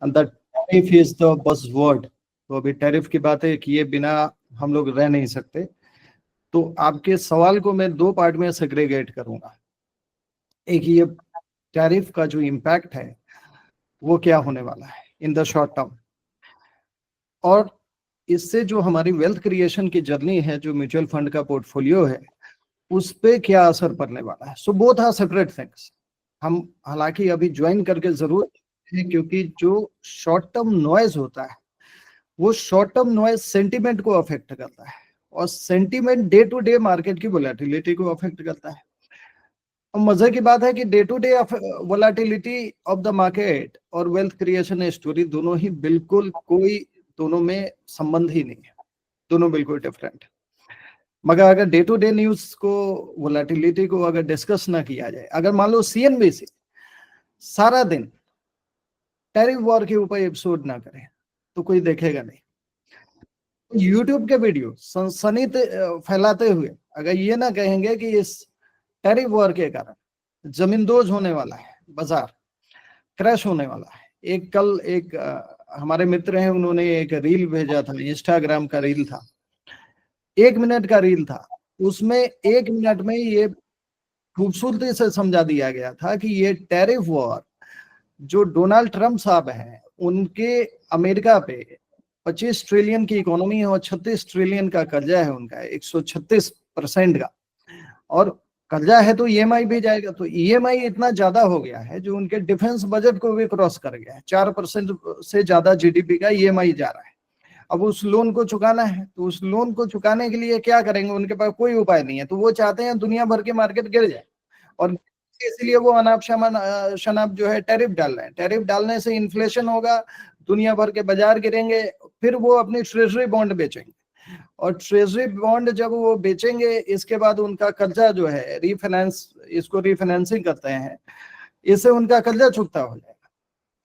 And the tariff is the buzzword. तो अभी tariff की बातें किए बिना हम लोग रह नहीं सकते। तो आपके सवाल को मैं दो पार्ट में सेग्रीगेट करूंगा। एक, ये टैरिफ का जो इम्पैक्ट है वो क्या होने वाला है इन द शॉर्ट टर्म, और इससे जो हमारी वेल्थ क्रिएशन की जर्नी है, जो म्यूचुअल फंड का पोर्टफोलियो है, उस पे क्या असर पड़ने वाला है। So both are separate things. हम हालांकि अभी ज्वाइन करके जरूर है, क्योंकि जो शॉर्ट टर्म नॉइज होता है वो शॉर्ट टर्म नॉइज सेंटीमेंट को अफेक्ट करता है, और sentiment day to day market की वोलेटिलिटी को अफेक्ट करता है। और मजे की बात है कि day to day volatility of the market और वेल्थ क्रिएशन स्टोरी दोनों ही बिल्कुल कोई, दोनों में संबंध ही नहीं है, दोनों बिल्कुल डिफरेंट। मगर अगर डे टू डे न्यूज को, वोलेटिलिटी को अगर डिस्कस ना किया जाए, अगर मान लो सीएनबीसी सारा दिन टैरिफ वॉर के ऊपर एपिसोड ना करे तो कोई देखेगा नहीं। यूट्यूब के वीडियो सनसनी फैलाते हुए अगर ये ना कहेंगे कि इस टैरिफ वॉर के कारण जमींदोज होने वाला है, बाजार क्रैश होने वाला है। एक कल एक हमारे मित्र हैं, उन्होंने एक रील भेजा था, इंस्टाग्राम का रील था, 1 मिनट का रील था। उसमें 1 मिनट में ये खूबसूरती से समझा दिया गया था कि ये टैरिफ वॉर जो डोनाल्ड ट्रंप साहब हैं उनके अमेरिका पे 25 ट्रिलियन की इकोनॉमी है और 36 ट्रिलियन का कर्जा है उनका, 136% का, और कर्जा है तो ईएमआई भी जाएगा। तो ईएमआई इतना ज्यादा हो गया है जो उनके डिफेंस बजट को भी क्रॉस कर गया है। 4% से ज्यादा जीडीपी का ईएमआई जा रहा है। अब उस लोन को चुकाना है, तो उस लोन को चुकाने के लिए क्या करेंगे, उनके पास कोई उपाय नहीं है। तो वो चाहते हैं दुनिया भर की मार्केट गिर जाए, और इसलिए वो अनाप शनाप जो है टैरिफ डाल रहे हैं। टैरिफ डालने से इन्फ्लेशन होगा, दुनिया भर के बाजार गिरेंगे, फिर वो अपनी ट्रेजरी बॉन्ड बेचेंगे, और ट्रेजरी बॉन्ड जब वो बेचेंगे इसके बाद उनका कर्जा जो है रीफाइनेंस, इसको रीफाइनेंसिंग करते हैं, इससे उनका कर्जा चुकता हो जाएगा।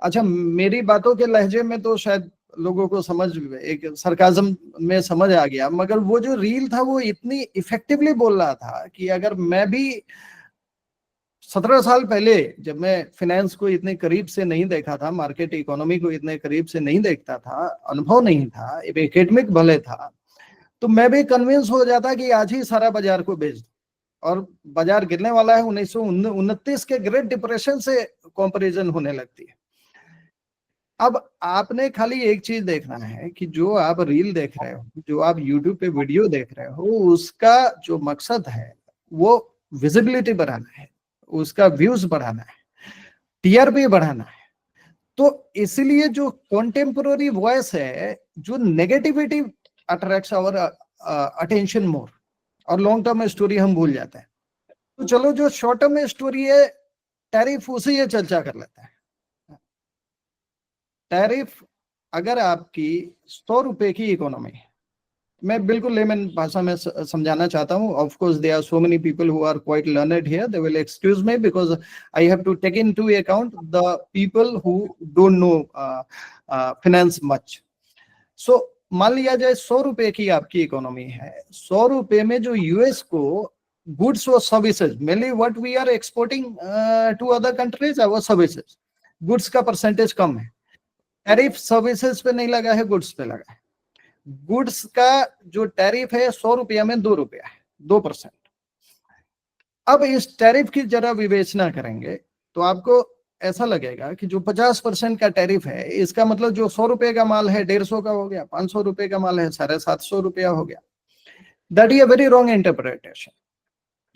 अच्छा, मेरी बातों के लहजे में तो शायद लोगों को समझ, एक सरकाजम में समझ आ गया, मगर वो जो रील था वो इतनी इफेक्टिवली बोल रहा था कि अगर मैं भी 17 साल पहले, जब मैं फाइनेंस को इतने करीब से नहीं देखा था, मार्केट इकोनॉमी को इतने करीब से नहीं देखता था, अनुभव नहीं था, एकेडमिक भले था, तो मैं भी कन्विंस हो जाता कि आज ही सारा बाजार को बेच दो, और बाजार गिरने वाला है। 1929 के ग्रेट डिप्रेशन से कंपैरिजन होने लगती है। अब आपने खाली एक चीज देखना है कि जो आप रील देख रहे हो, जो आप यूट्यूब पे वीडियो देख रहे हो, उसका जो मकसद है वो विजिबिलिटी बढ़ाना है, उसका व्यूज बढ़ाना है, टीआरपी बढ़ाना है। तो इसलिए जो कॉन्टेम्पोररी वॉइस है, जो नेगेटिविटी अट्रैक्ट्स आवर अटेंशन मोर, और लॉन्ग टर्म स्टोरी हम भूल जाते हैं। तो चलो जो शॉर्ट टर्म स्टोरी है, टैरिफ, उसे ये चर्चा कर लेते हैं। टैरिफ, अगर आपकी 100 रुपए की इकोनॉमी है, मैं बिल्कुल लेमन भाषा में समझाना चाहता हूँ। Of course there are so many people who are quite learned here, they will excuse me because I have to take into account the people who don't know finance much. So मान लिया जाए 100 रुपए की आपकी economy है, 100 रुपए में जो यूएस को गुड्स और services, mainly what we are exporting to other countries our services, goods का परसेंटेज कम है। टैरिफ सर्विसेज पे नहीं लगा है, गुड्स पे लगा है। गुड्स का जो टैरिफ है 100 रुपया में 2 रुपया है, 2%। अब इस टैरिफ की जरा विवेचना करेंगे तो आपको ऐसा लगेगा कि जो 50% का टैरिफ है, इसका मतलब जो 100 रुपए का माल है 150 का हो गया, 500 रुपए का माल है 750 रुपया हो गया। That is a very wrong interpretation.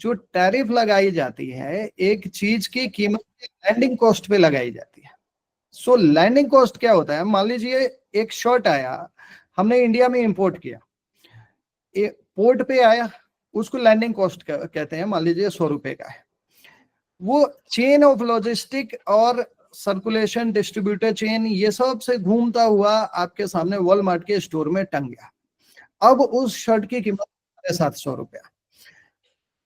जो टैरिफ लगाई जाती है एक चीज की कीमत लैंडिंग कॉस्ट पे लगाई जाती है। सो लैंडिंग कॉस्ट क्या होता है, मान लीजिए एक शर्ट आया, हमने इंडिया में इंपोर्ट किया, पोर्ट पे आया, उसको लैंडिंग कॉस्ट कहते हैं, मान लीजिए 100 रुपए का है। वो चेन ऑफ लॉजिस्टिक और सर्कुलेशन, डिस्ट्रीब्यूटर चेन, ये सब से घूमता हुआ आपके सामने वॉलमार्ट के स्टोर में टंग गया। अब उस शर्ट की कीमत 750 रुपया।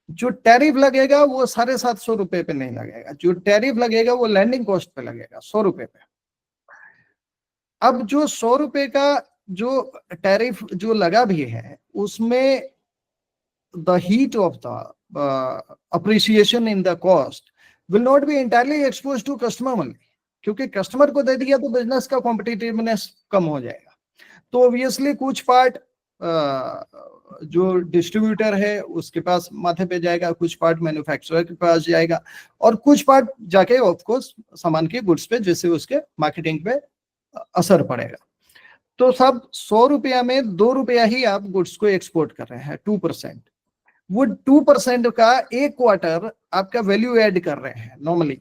जो टैरिफ लगेगा वो 750 रुपए पे नहीं लगेगा, जो टैरिफ लगेगा वो लैंडिंग कॉस्ट पे लगेगा, 100 रुपए पे। अब जो 100 रुपए का जो टैरिफ जो लगा भी है, उसमें the heat of the appreciation in the cost will not be entirely exposed to customer only. क्योंकि कस्टमर को दे दिया तो बिजनेस का कॉम्पिटिटिवनेस कम हो जाएगा। तो ऑब्वियसली कुछ पार्ट जो डिस्ट्रीब्यूटर है उसके पास माथे पे जाएगा, कुछ पार्ट मैन्युफैक्चरर के पास जाएगा, और कुछ पार्ट जाके ऑफ कोर्स सामान के गुड्स पे, जिससे उसके मार्केटिंग पे असर पड़ेगा। तो सब 100 रुपया में 2 रुपया ही आप गुड्स को एक्सपोर्ट कर रहे हैं, 2%। वो 2% का एक क्वार्टर आपका वैल्यू ऐड कर रहे हैं। नॉर्मली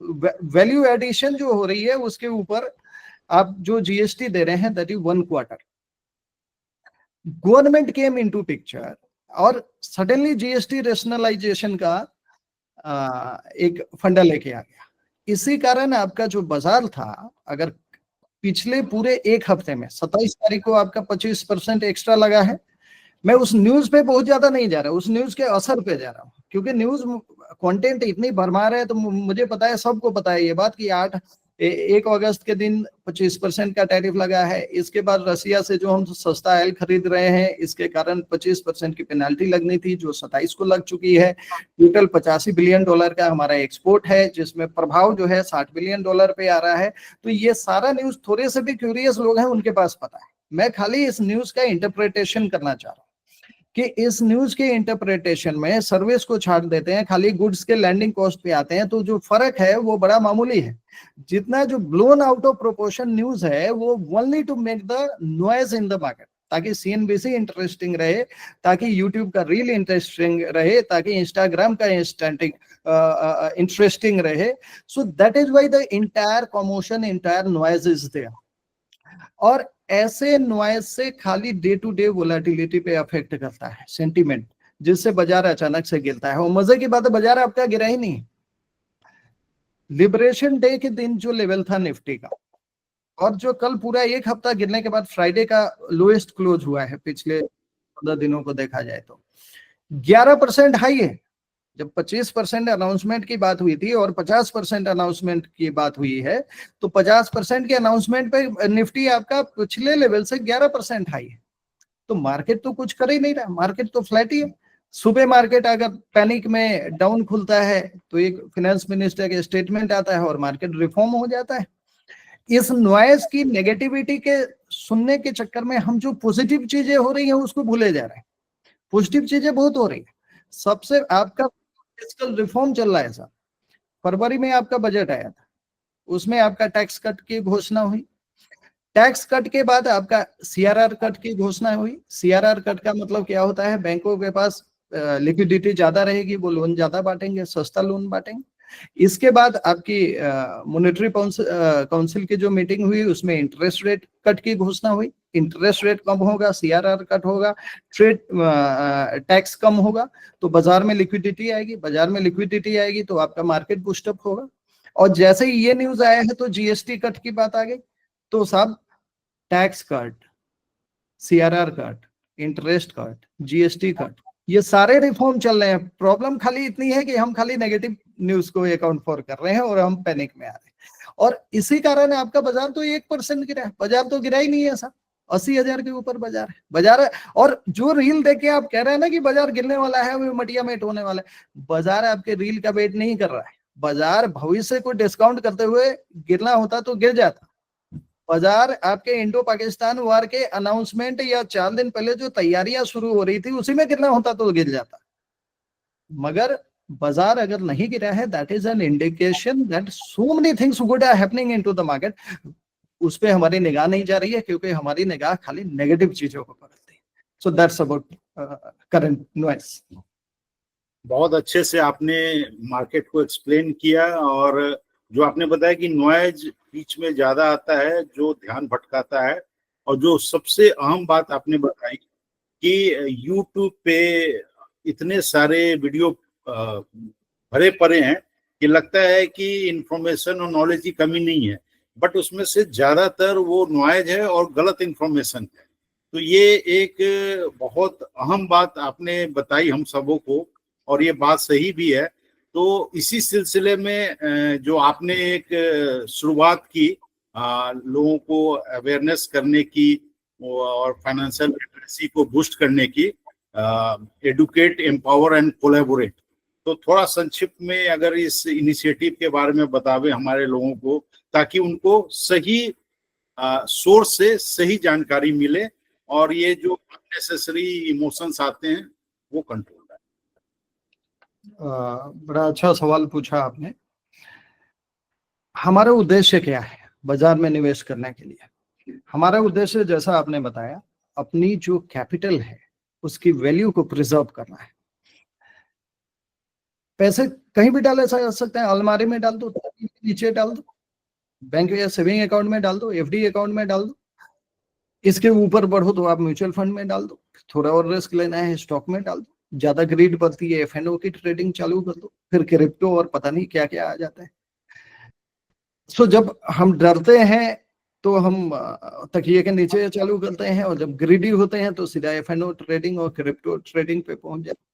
वैल्यू एडिशन जो हो रही है उसके ऊपर आप जो जीएसटी दे रहे हैं, that is 1 quarter. Government came into picture और सडनली जीएसटी रेशनलाइजेशन का एक फंडा लेके आ गया। इसी कारण आपका जो बाजार था, अगर पिछले पूरे एक हफ्ते में 27 तारीख को आपका 25% एक्स्ट्रा लगा है, मैं उस न्यूज पे बहुत ज्यादा नहीं जा रहा, उस न्यूज के असर पे जा रहा हूँ, क्योंकि न्यूज कंटेंट इतनी भरमार है। तो मुझे पता है, सबको पता है ये बात कि 1 अगस्त के दिन 25% का टैरिफ लगा है। इसके बाद रसिया से जो हम सस्ता ऑयल खरीद रहे हैं, इसके कारण 25% की पेनाल्टी लगनी थी, जो 27 को लग चुकी है। टोटल $85 बिलियन का हमारा एक्सपोर्ट है, जिसमें प्रभाव जो है $60 बिलियन पे आ रहा है। तो ये सारा न्यूज थोड़े से भी क्यूरियस लोग हैं उनके पास पता है। मैं खाली इस न्यूज का इंटरप्रिटेशन करना चाह रहा हूँ कि इस न्यूज के इंटरप्रिटेशन में सर्विस को छाड़ देते हैं, खाली गुड्स के लैंडिंग कॉस्ट पे आते हैं, तो जो फर्क है वो बड़ा मामूली है। जितना जो blown out of proportion news है वो only to make the noise in the market, ताकि सीएनबीसी इंटरेस्टिंग रहे, ताकि यूट्यूब का रील इंटरेस्टिंग रहे, ताकि इंस्टाग्राम का इंटरेस्टिंग रहे। So that is why the entire commotion, entire noise is there. और ऐसे नॉइज से खाली डे टू डे वोलेटिलिटी पे अफेक्ट करता है, सेंटीमेंट, जिससे बाजार अचानक से गिरता है। और मजे की बात है, बाजार आपका गिरा ही नहीं। लिबरेशन डे के दिन जो लेवल था निफ्टी का, और जो कल पूरा एक हफ्ता गिरने के बाद फ्राइडे का लोएस्ट क्लोज हुआ है पिछले 15 दिनों को देखा जाए तो 11% हाई है। जब 25% अनाउंसमेंट की बात हुई थी और 50% अनाउंसमेंट की बात हुई है, तो 50% के अनाउंसमेंट पे निफ्टी आपका पिछले लेवल से 11% हाई है। तो मार्केट तो कुछ कर ही नहीं रहा, मार्केट तो फ्लैट ही है। सुबह मार्केट अगर पैनिक में डाउन खुलता है तो एक फाइनेंस मिनिस्टर का स्टेटमेंट आता है और मार्केट रिफॉर्म हो जाता है। इस नॉइज की नेगेटिविटी के सुनने के चक्कर में हम जो पॉजिटिव चीजें हो रही हैं उसको भूले जा रहे हैं। पॉजिटिव चीजें बहुत हो रही है। सबसे आपका फिस्कल रिफॉर्म चल रहा है सर। फरवरी में आपका बजट आया था, उसमें आपका टैक्स कट की घोषणा हुई। टैक्स कट के बाद आपका सीआरआर कट की घोषणा हुई। सीआरआर कट का मतलब क्या होता है, बैंकों के पास लिक्विडिटी ज्यादा रहेगी, वो लोन ज्यादा बांटेंगे, सस्ता लोन बांटेंगे। इसके बाद आपकी मॉनेटरी काउंसिल की जो मीटिंग हुई उसमें इंटरेस्ट रेट कट की घोषणा हुई। इंटरेस्ट रेट कम होगा, सीआरआर कट होगा, ट्रेड टैक्स कम होगा, तो बाजार में लिक्विडिटी आएगी। बाजार में लिक्विडिटी आएगी तो आपका मार्केट बूस्टअप होगा। और जैसे ही ये न्यूज आया है तो जीएसटी कट की बात आ गई। तो सब tax cut, CRR cut, interest cut, GST cut, ये सारे रिफॉर्म चल रहे हैं। प्रॉब्लम खाली इतनी है कि हम खाली नेगेटिव न्यूज को अकाउंट फॉर कर रहे हैं और हम पैनिक में आ रहे हैं। और इसी कारण आपका बाजार तो 1% गिरा है। बाजार तो गिरा ही नहीं है सर, 80,000 के ऊपर बाजार है। बाजार है, और जो रील देख के आप कह रहे हैं ना कि बाजार गिरने वाला है, वो मटिया मेट होने वाला है, बाजार आपके रील का वेट नहीं कर रहा है। बाजार भविष्य को डिस्काउंट करते हुए गिरना होता तो गिर जाता। बाजार आपके इंडो पाकिस्तान वार के अनाउंसमेंट या 4 दिन पहले जो तैयारियां शुरू हो रही थी उसी में गिरना होता तो गिर जाता। मगर बाजार अगर नहीं गिरा है, that is an indication that so many things good are happening into the market. उस पे हमारी निगाह नहीं जा रही है, क्योंकि हमारी निगाह खाली नेगेटिव चीजों को पकड़ती है। So that's about current noise. बहुत अच्छे से आपने मार्केट को एक्सप्लेन किया, और जो आपने बताया कि नॉइज बीच में ज्यादा आता है जो ध्यान भटकाता है, और जो सबसे अहम बात आपने बताई कि यूट्यूब पे इतने सारे वीडियो भरे पड़े हैं कि लगता है कि इंफॉर्मेशन और नॉलेज की कमी नहीं है, बट उसमें से ज्यादातर वो नॉइज है और गलत इंफॉर्मेशन है। तो ये एक बहुत अहम बात आपने बताई हम सबों को, और ये बात सही भी है। तो इसी सिलसिले में जो आपने एक शुरुआत की लोगों को अवेयरनेस करने की और फाइनेंशियल लिटरेसी को बूस्ट करने की, एडुकेट, एम्पावर एंड कोलैबोरेट, तो थोड़ा संक्षिप्त में अगर इस इनिशिएटिव के बारे में बतावे हमारे लोगों को, ताकि उनको सही सोर्स से सही जानकारी मिले और ये जो अननेसेसरी इमोशंस आते हैं वो कंट्रोल रहे। बड़ा अच्छा सवाल पूछा आपने। हमारा उद्देश्य क्या है बाजार में निवेश करने के लिए? हमारा उद्देश्य जैसा आपने बताया, अपनी जो कैपिटल है उसकी वैल्यू को प्रिजर्व करना है। पैसे कहीं भी डाले जा सकते हैं, अलमारी में डाल दो, नीचे डाल दो, बैंक या सेविंग अकाउंट में डाल दो, एफडी अकाउंट में डाल दो, इसके ऊपर बढ़ो तो आप म्यूचुअल फंड में डाल दो, थोड़ा और रिस्क लेना है स्टॉक में डाल दो, ज्यादा ग्रीड बढ़ती है एफएनओ की ट्रेडिंग चालू कर दो, फिर क्रिप्टो और पता नहीं क्या क्या आ जाता है। सो जब हम डरते हैं तो हम तकिए के नीचे चालू करते हैं, और जब ग्रीडी होते हैं तो सीधा एफएनओ ट्रेडिंग और क्रिप्टो ट्रेडिंग पे पहुंच जाते।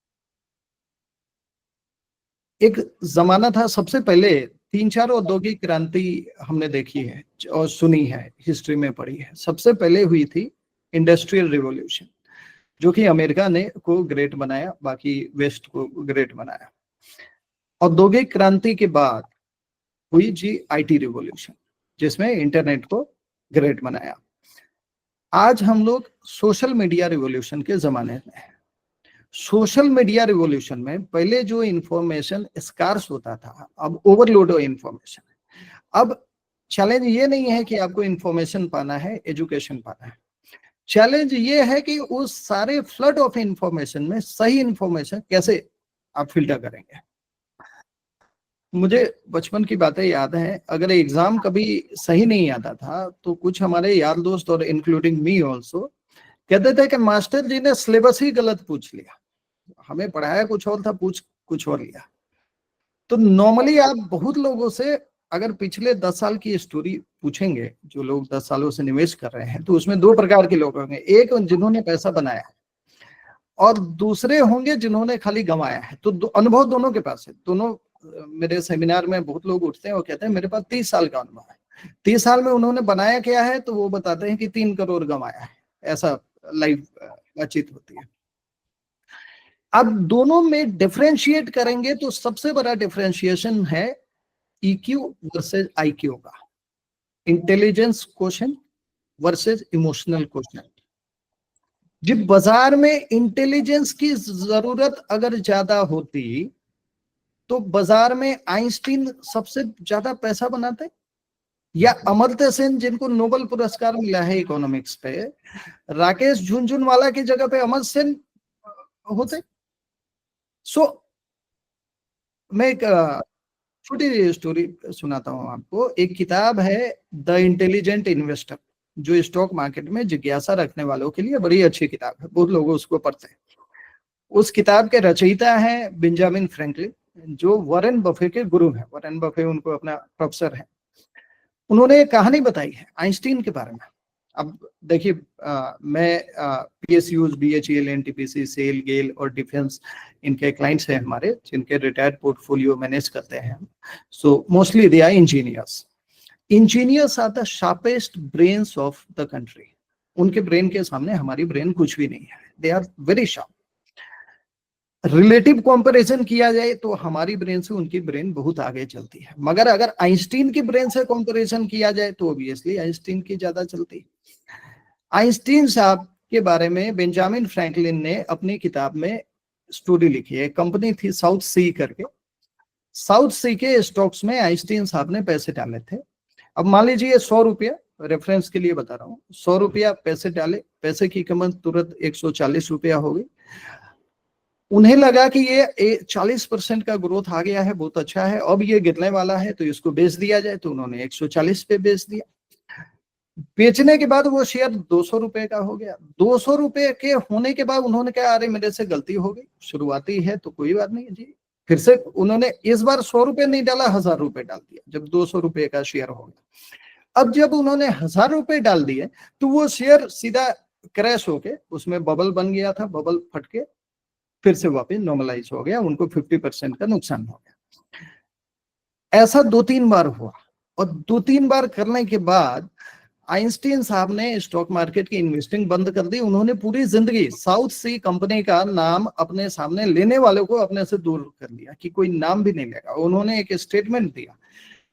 एक जमाना था, सबसे पहले 3-4 औद्योगिक क्रांति हमने देखी है और सुनी है, हिस्ट्री में पढ़ी है। सबसे पहले हुई थी इंडस्ट्रियल रिवॉल्यूशन, जो कि अमेरिका ने को ग्रेट बनाया, बाकी वेस्ट को ग्रेट बनाया। औद्योगिक क्रांति के बाद हुई जी आईटी रिवॉल्यूशन, जिसमें इंटरनेट को ग्रेट बनाया। आज हम लोग सोशल मीडिया रिवॉल्यूशन के जमाने में हैं। सोशल मीडिया रिवॉल्यूशन में पहले जो इंफॉर्मेशन स्कार्स होता था, अब ओवरलोड हो इंफॉर्मेशन है। अब चैलेंज ये नहीं है कि आपको इंफॉर्मेशन पाना है, एजुकेशन पाना है। चैलेंज ये है कि उस सारे फ्लड ऑफ इंफॉर्मेशन में सही इंफॉर्मेशन कैसे आप फिल्टर करेंगे। मुझे बचपन की बातें याद हैं, अगर एग्जाम कभी सही नहीं आता था तो कुछ हमारे यार दोस्त और इंक्लूडिंग मी ऑल्सो कहते थे कि मास्टर जी ने सिलेबस ही गलत पूछ लिया, हमें पढ़ाया कुछ और था, पूछ कुछ और लिया। तो नॉर्मली आप बहुत लोगों से अगर पिछले 10 साल की स्टोरी पूछेंगे, जो लोग 10 सालों से निवेश कर रहे हैं, तो उसमें 2 प्रकार के लोग होंगे। एक जिन्होंने पैसा बनाया है और दूसरे होंगे जिन्होंने खाली गंवाया है। तो अनुभव दोनों के पास है। दोनों, मेरे सेमिनार में बहुत लोग उठते हैं और कहते हैं मेरे पास 30 साल का अनुभव है। 30 साल में उन्होंने बनाया क्या है, तो वो बताते हैं कि 3 करोड़ गंवाया है। ऐसा लाइव बातचीत होती है। अब दोनों में डिफरेंशिएट करेंगे तो सबसे बड़ा डिफरेंशिएशन है ईक्यू वर्सेस आईक्यू का, intelligence quotient versus emotional quotient. जब बाजार में इंटेलिजेंस की जरूरत अगर ज्यादा होती तो बाजार में आइंस्टीन सबसे ज्यादा पैसा बनाते, या अमर्त्य सेन जिनको नोबेल पुरस्कार मिला है इकोनॉमिक्स पे, राकेश झुनझुनवाला की जगह पे अमर्त्य सेन होते। सो मैं एक छोटी स्टोरी सुनाता हूं आपको। एक किताब है द इंटेलिजेंट इन्वेस्टर, जो स्टॉक मार्केट में जिज्ञासा रखने वालों के लिए बड़ी अच्छी किताब है, बहुत लोग उसको पढ़ते हैं। उस किताब के रचयिता हैं बेंजामिन फ्रैंकलिन, जो वॉरेन बफे के गुरु हैं। वॉरेन बफे उनको अपना प्रोफेसर है। उन्होंने एक कहानी बताई है आइंस्टीन के बारे में। अब देखिए, मैं पीएसयूज, बीएचईएल, एनटीपीसी, सेल, गेल और डिफेंस इनके क्लाइंट्स हैं हमारे, जिनके रिटायर्ड पोर्टफोलियो मैनेज करते हैं। So mostly they are engineers. Engineers are the sharpest brains of the country. उनके ब्रेन के सामने हमारी ब्रेन कुछ भी नहीं है। They are very sharp. Relative comparison किया जाए तो हमारी ब्रेन से उनकी ब्रेन बहुत आगे चलती है, मगर अगर आइंस्टीन की ब्रेन से कंपैरिजन किया जाए तो ऑब्वियसली आइंस्टीन की ज्यादा चलती है। आइंस्टीन साहब के बारे में बेंजामिन फ्रैंकलिन ने अपनी किताब में स्टोरी लिखी है। कंपनी थी साउथ सी करके। साउथ सी के स्टॉक्स में आइंस्टीन साहब ने पैसे डाले थे। अब मान लीजिए 100 रुपया, रेफरेंस के लिए बता रहा हूँ, 100 रुपया पैसे डाले, पैसे की कीमत तुरंत 140 रुपया हो गई। उन्हें लगा कि ये 40% का ग्रोथ आ गया है, बहुत अच्छा है, अब ये गिरने वाला है तो इसको बेच दिया जाए। तो उन्होंने 140 पे बेच दिया। बेचने के बाद वो शेयर 200 रुपए का हो गया। 200 रुपए के होने के बाद उन्होंने कहा अरे मेरे से गलती हो गई, शुरुआती है तो कोई बात नहीं जी। फिर से उन्होंने इस बार 100 रुपए नहीं डाला, 1000 रुपए डाल दिया, जब 200 रुपए का शेयर हो गया। अब जब उन्होंने 1000 रुपए डाल दिए तो वो शेयर सीधा क्रैश होके, उसमें बबल बन गया था, बबल फट के फिर से वापस नॉर्मलाइज हो गया। उनको 50% का नुकसान हो गया। ऐसा 2-3 बार हुआ, और 2-3 बार करने के बाद आइंस्टीन साहब ने स्टॉक मार्केट की इन्वेस्टिंग बंद कर दी। उन्होंने पूरी जिंदगी साउथ सी कंपनी का नाम अपने सामने लेने वालों को अपने से दूर कर लिया कि कोई नाम भी नहीं लेगा। उन्होंने एक स्टेटमेंट दिया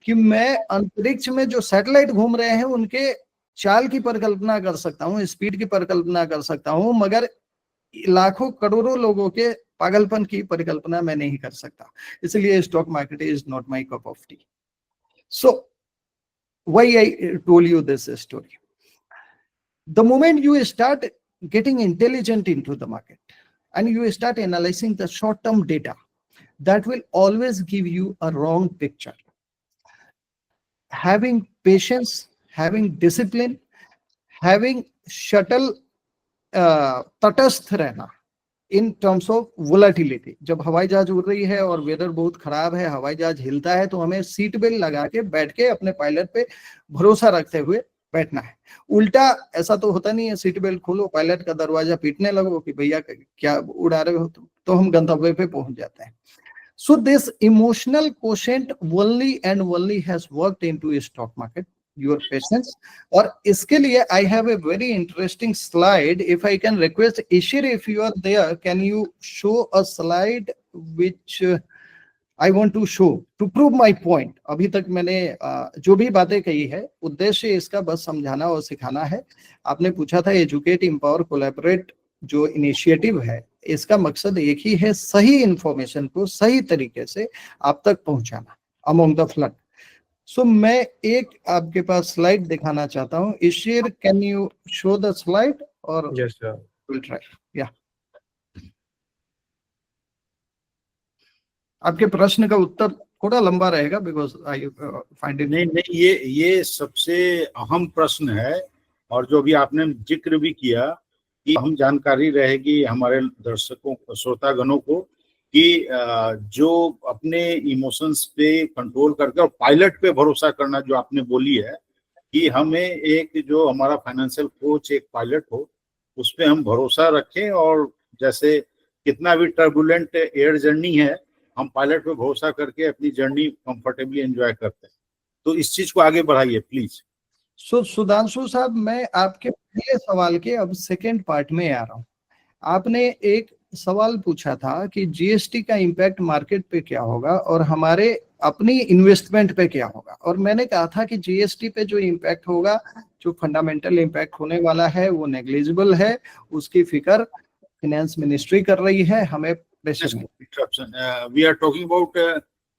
कि मैं अंतरिक्ष में जो सैटेलाइट घूम रहे हैं उनके चाल की परिकल्पना कर सकता हूँ, स्पीड की परिकल्पना कर सकता हूँ, मगर लाखों करोड़ों लोगों के पागलपन की परिकल्पना मैं नहीं कर सकता। इसलिए stock market is not my cup of T. So why I told you this story. The moment you start getting intelligent into the market and you start analyzing the short-term data, that will always give you a wrong picture. Having patience, having discipline, having shuttle तटस्थ रहना in terms of volatility. जब हवाई जहाज उड़ रही है और weather बहुत खराब है, हवाई जहाज हिलता है, तो हमें सीट बेल्ट लगा के बैठ के अपने पायलट पे भरोसा रखते हुए बैठना है। उल्टा ऐसा तो होता नहीं है, सीट बेल्ट खोलो, पायलट का दरवाजा पीटने लगो कि भैया क्या उड़ा रहे हो तुम, तो हम गंतव्य पे पहुंच जाते हैं। So this emotional quotient only and only has worked into a stock market, your patience. और इसके लिए I have a very interesting slide. If I can request Ishir, if you are there, can you show a slide which I want to show to prove my point. अभी तक मैंने जो भी बातें कही है, उद्देश्य इसका बस समझाना और सिखाना है। आपने पूछा था एजुकेट, एम्पावर, कोलैबोरेट जो इनिशिएटिव है, इसका मकसद एक ही है, सही इंफॉर्मेशन को सही तरीके से आप तक पहुंचाना अमंग द फ्लड। सो मैं एक आपके पास स्लाइड दिखाना चाहता हूं। Ishwar, can you show the slide? और यस सर, विल ट्राई। या आपके प्रश्न का उत्तर थोड़ा लंबा रहेगा बिकॉज आई फाइंड इट। नहीं, ये सबसे अहम प्रश्न है, और जो भी आपने जिक्र भी किया कि हम जानकारी रहेगी हमारे दर्शकों, श्रोतागणों को, कि जो अपने इमोशंस पे कंट्रोल करके और पायलट पे भरोसा करना, जो आपने बोली है कि हमें एक जो हमारा फाइनेंशियल कोच एक पायलट हो, उस पे हम भरोसा रखें, और जैसे कितना भी टर्बुलेंट एयर जर्नी है, हम पायलट पे भरोसा करके अपनी जर्नी कंफर्टेबली एंजॉय करते हैं। तो इस चीज को आगे बढ़ाइए प्लीज। सो सुधांशु साहब, मैं आपके पहले सवाल के अब सेकेंड पार्ट में आ रहा हूँ। आपने एक सवाल पूछा था कि जीएसटी का इम्पैक्ट मार्केट पे क्या होगा और हमारे अपनी इन्वेस्टमेंट पे क्या होगा। और मैंने कहा था कि जीएसटी पे जो इम्पैक्ट होगा, जो फंडामेंटल इम्पैक्ट होने वाला है, वो नेग्लिजिबल है। उसकी फिक्र फाइनेंस मिनिस्ट्री कर रही है, हमें प्रेशर नहीं। We are talking about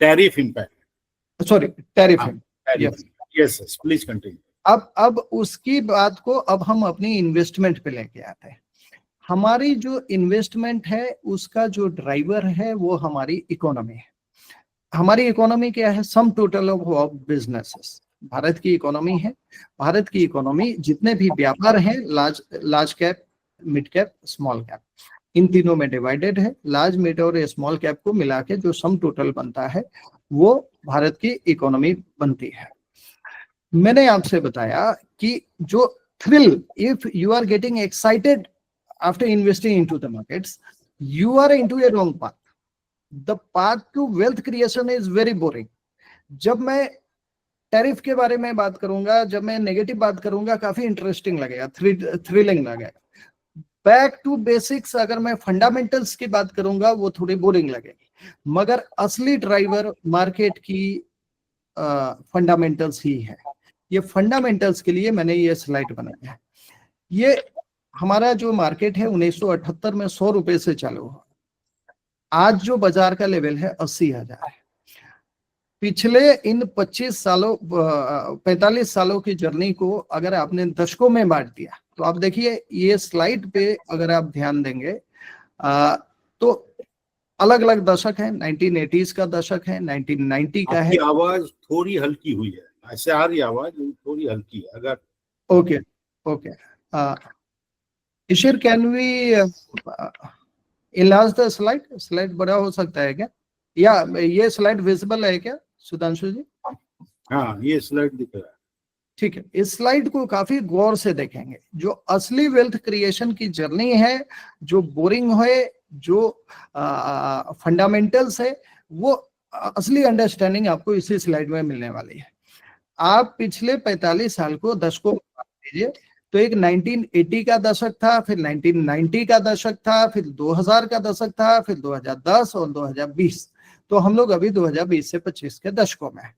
tariff impact. Sorry, tariff impact. Yes, please continue. अब उसकी बात को अब हम अपनी इन्वेस्टमेंट पे लेके आते हैं। हमारी जो इन्वेस्टमेंट है उसका जो ड्राइवर है वो हमारी इकोनॉमी है। हमारी इकोनॉमी क्या है? Sum total of businesses Bharat की इकोनॉमी है। भारत की इकोनॉमी जितने भी व्यापार हैं, large cap, mid cap, small cap, इन तीनों में डिवाइडेड है। लार्ज, मिड और स्मॉल कैप को मिला के जो सम टोटल बनता है वो भारत की इकोनॉमी बनती है। मैंने आपसे बताया कि जो thrill, if you are getting excited after investing into the markets, you are into a wrong path. The path to wealth creation is very boring. जब मैं टैरिफ के बारे में बात करूंगा, जब मैं नेगेटिव बात करूंगा, काफी इंटरेस्टिंग लगेगा, थ्रिलिंग लगेगा। बैक टू बेसिक्स अगर मैं फंडामेंटल्स की बात करूंगा, वो थोड़ी बोरिंग लगेगी। मगर असली ड्राइवर मार्केट की फंडामेंटल्स ही है। ये फंडामेंटल्स के लिए मैंने ये स्लाइड बनाया है। ये हमारा जो मार्केट है 1978 में 100 रुपए से चालू हुआ। आज जो बाजार का लेवल है 80,000 है। पिछले इन 45 सालों की जर्नी को अगर आपने दशकों में बांट दिया, तो आप देखिए ये स्लाइड पे अगर आप ध्यान देंगे तो अलग अलग दशक है। 1980s का दशक है, 1990 का है। आवाज थोड़ी हल्की हुई है, ऐसे आ रही आवाज थोड़ी हल्की है। अगर okay Ishwar, can we enlarge the slide बड़ा हो सकता है क्या? या ये स्लाइड विजिबल है क्या सुधांशु जी? हाँ, ये स्लाइड दिख रहा है। ठीक है, इस स्लाइड को काफी गौर से देखेंगे। जो असली वेल्थ क्रिएशन की जर्नी है, जो बोरिंग है, जो फंडामेंटल्स है, वो असली अंडरस्टैंडिंग आपको इसी स्लाइड में मिलने वाली है। आप पिछले 45 साल को दशकों लीजिए तो एक 1980 का दशक था, फिर 1990 का दशक था, फिर 2000 का दशक था, फिर 2010 और 2020। तो हम लोग अभी 2020 से 25 के दशकों में हैं।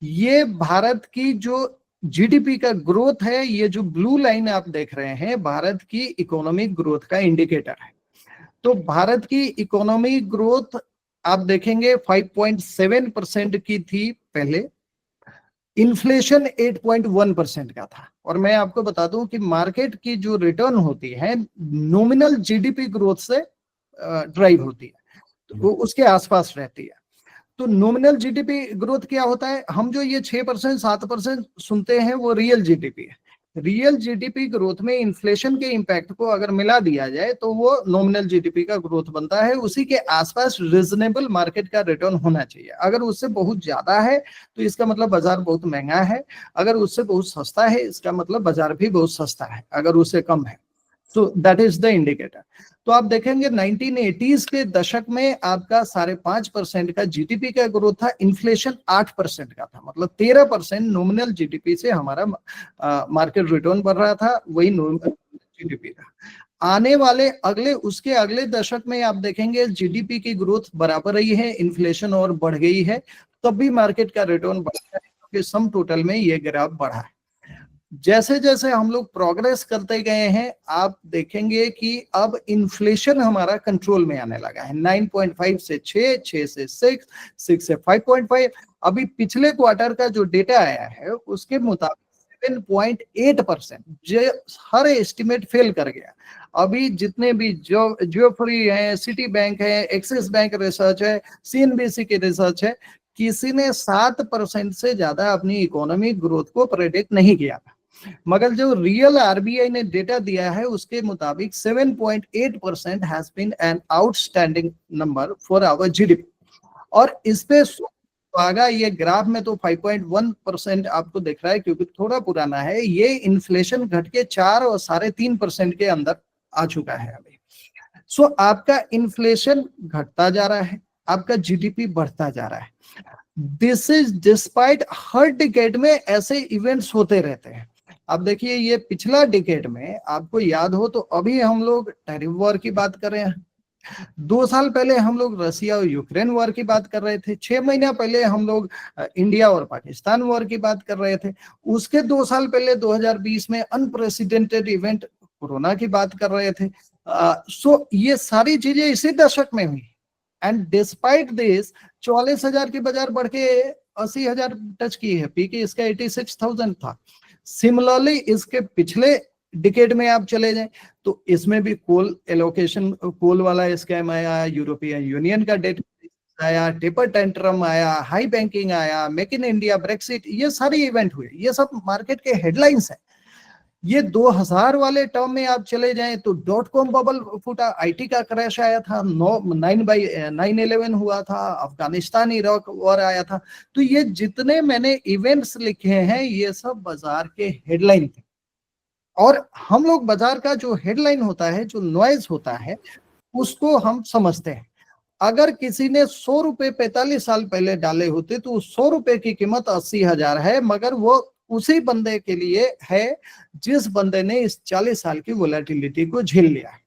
ये भारत की जो जीडीपी का ग्रोथ है, ये जो ब्लू लाइन आप देख रहे हैं, भारत की इकोनॉमिक ग्रोथ का इंडिकेटर है। तो भारत की इकोनॉमिक ग्रोथ आप देखेंगे 5.7% की थी पहले, इन्फ्लेशन 8.1% का था। और मैं आपको बता दूं कि मार्केट की जो रिटर्न होती है नॉमिनल जीडीपी ग्रोथ से ड्राइव होती है, तो वो उसके आसपास रहती है। तो नॉमिनल जीडीपी ग्रोथ क्या होता है? हम जो ये 6% 7% सुनते हैं वो रियल जीडीपी है। रियल जीडीपी ग्रोथ में इन्फ्लेशन के इंपैक्ट को अगर मिला दिया जाए तो वो नॉमिनल जीडीपी का ग्रोथ बनता है। उसी के आसपास रीजनेबल मार्केट का रिटर्न होना चाहिए। अगर उससे बहुत ज्यादा है तो इसका मतलब बाजार बहुत महंगा है, अगर उससे बहुत सस्ता है इसका मतलब बाजार भी बहुत सस्ता है, अगर उससे कम है तो दैट इज द इंडिकेटर। तो आप देखेंगे 1980s के दशक में आपका 5.5% का जीडीपी का ग्रोथ था, इन्फ्लेशन 8% का था, मतलब 13% नॉमिनल जीडीपी से हमारा मार्केट रिटर्न बढ़ रहा था, वही नॉमिनल जीडीपी था। आने वाले उसके अगले दशक में आप देखेंगे जीडीपी की ग्रोथ बराबर रही है, इन्फ्लेशन और बढ़ गई है, तब भी मार्केट का रिटर्न बढ़ा है, क्योंकि सम टोटल में ये ग्राफ बढ़ा है। जैसे जैसे हम लोग प्रोग्रेस करते गए हैं आप देखेंगे कि अब इन्फ्लेशन हमारा कंट्रोल में आने लगा है। 9.5 से 6 से 6 से 5.5। अभी पिछले क्वार्टर का जो डेटा आया है उसके मुताबिक 7.8%, जो हर एस्टिमेट फेल कर गया। अभी जितने भी जियोफ्री है, सिटी बैंक है, एक्सिस बैंक रिसर्च है, सीएनबीसी की रिसर्च है, किसी ने 7% से ज्यादा अपनी इकोनॉमिक ग्रोथ को प्रेडिक्ट नहीं किया था। मगर जो रियल आरबीआई ने डेटा दिया है उसके मुताबिक 7.8% has been an outstanding number for our GDP. और इस पे आगा ये ग्राफ में तो 5.1% आपको दिख रहा है क्योंकि थोड़ा पुराना है। ये इन्फ्लेशन घट के 4 और 3.5% के अंदर आ चुका है अभी। सो आपका इन्फ्लेशन घटता जा रहा है, आपका जीडीपी बढ़ता जा रहा है। This is despite her decade में ऐसे इवेंट्स होते रहते हैं। अब देखिए ये पिछला डिकेड में आपको याद हो तो अभी हम लोग टैरिफ वॉर की बात कर रहे हैं, 2 साल पहले हम लोग रसिया और यूक्रेन वॉर की बात कर रहे थे, 6 महीना पहले हम लोग इंडिया और पाकिस्तान वॉर की बात कर रहे थे, उसके 2 साल पहले 2020 में अनप्रेसिडेंटेड इवेंट कोरोना की बात कर रहे थे। सो ये सारी चीजें इसी दशक में हुई एंड डिस्पाइट दिस 44,000 की बाजार बढ़ के 80,000 टच की है, पीक इसका 86,000 था। सिमिलरली इसके पिछले डिकेड में आप चले जाएं तो इसमें भी कोल एलोकेशन, कोल वाला स्कैम आया, यूरोपियन यूनियन का डेट आया, टेपर टेंट्रम आया, हाई बैंकिंग आया, मेक इन इंडिया, ब्रेक्सिट, ये सारे इवेंट हुए। ये सब मार्केट के हेडलाइंस हैं। ये 2000 वाले टर्म में आप चले जाएं तो .com बबल फूटा, आईटी का क्रैश आया था, 9/11 हुआ था, अफगानिस्तान इराक वॉर आया था। तो ये जितने मैंने इवेंट्स लिखे हैं ये सब बाजार के हेडलाइन थे। और हम लोग बाजार का जो हेडलाइन होता है, जो नॉइज होता है, उसको हम समझते हैं। अगर किसी ने 100 रुपए 45 साल पहले डाले होते तो 100 रुपए की कीमत 80,000 है, मगर वो उसी बंदे के लिए है जिस बंदे ने इस 40 साल की वोलेटिलिटी को झेल लिया है।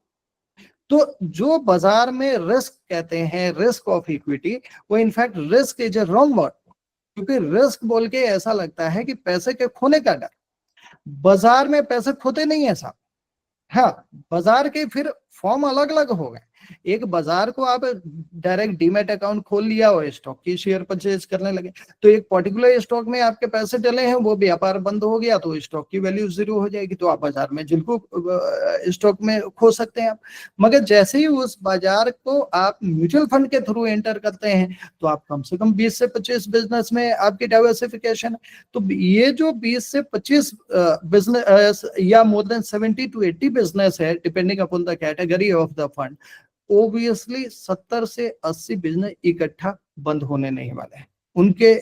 तो जो बाजार में रिस्क कहते हैं, रिस्क ऑफ इक्विटी, वो in fact risk is a wrong word, क्योंकि रिस्क बोल के ऐसा लगता है कि पैसे के खोने का डर। बाजार में पैसे खोते नहीं है साहब। हाँ, बाजार के फिर फॉर्म अलग अलग हो गए। एक बाजार को आप डायरेक्ट डीमेट अकाउंट खोल लिया और स्टॉक की शेयर परचेज करने लगे, तो एक पर्टिकुलर स्टॉक में आपके पैसे डले हैं, वो व्यापार बंद हो गया तो स्टॉक की वैल्यू 0 हो जाएगी, तो आप बाजार में जिनको स्टॉक में खो सकते हैं आप। मगर जैसे ही उस बाजार को आप म्यूचुअल फंड के थ्रू एंटर करते हैं तो आप कम से कम 20 से 25 बिजनेस में आपकी डाइवर्सिफिकेशन है। तो ये जो 20 से 25 बिजनेस या मोर देन 70 to 80 बिजनेस है, depending upon the category of the fund, obviously 70 से 80 बिजनेस इकट्ठा बंद होने नहीं वाले हैं। उनके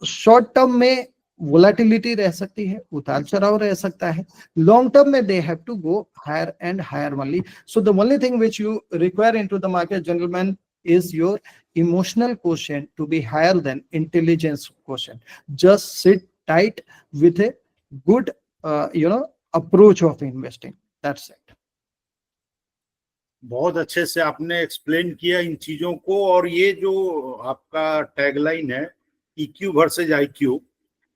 शॉर्ट टर्म में वोलेटिलिटी रह सकती है, उतार चढ़ाव रह सकता है, लॉन्ग टर्म में they have to go higher and higher only. So the only thing which you require into the market gentleman is your emotional quotient to be higher than intelligence quotient. Just sit tight with a good approach of investing. That's it. बहुत अच्छे से आपने explain किया इन चीजों को। और ये जो आपका टैगलाइन है EQ versus IQ,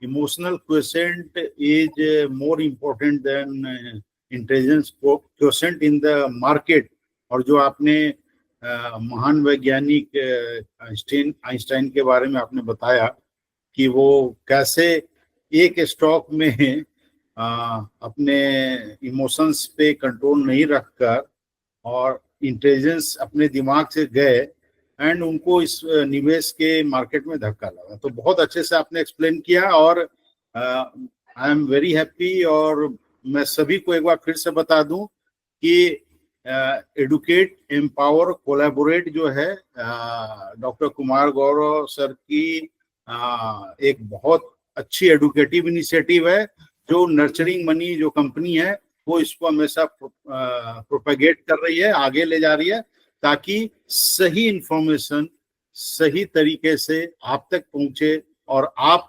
emotional quotient is more important than intelligence quotient in the market. और जो आपने महान वैज्ञानिक आइंस्टाइन के बारे में आपने बताया कि वो कैसे एक स्टॉक में अपने इमोशंस पे कंट्रोल नहीं रखकर और इंटेलिजेंस अपने दिमाग से गए एंड उनको इस निवेश के मार्केट में धक्का लगा। तो बहुत अच्छे से आपने एक्सप्लेन किया और आई एम वेरी हैप्पी। और मैं सभी को एक बार फिर से बता दूं कि एडुकेट, एम्पावर, कोलैबोरेट जो है डॉक्टर कुमार गौरव सर की एक बहुत अच्छी एडुकेटिव इनिशिएटिव है। जो नर्चरिंग मनी जो कंपनी है वो इसको हमेशा प्रोपेगेट कर रही है, आगे ले जा रही है, ताकि सही इंफॉर्मेशन सही तरीके से आप तक पहुंचे। और आप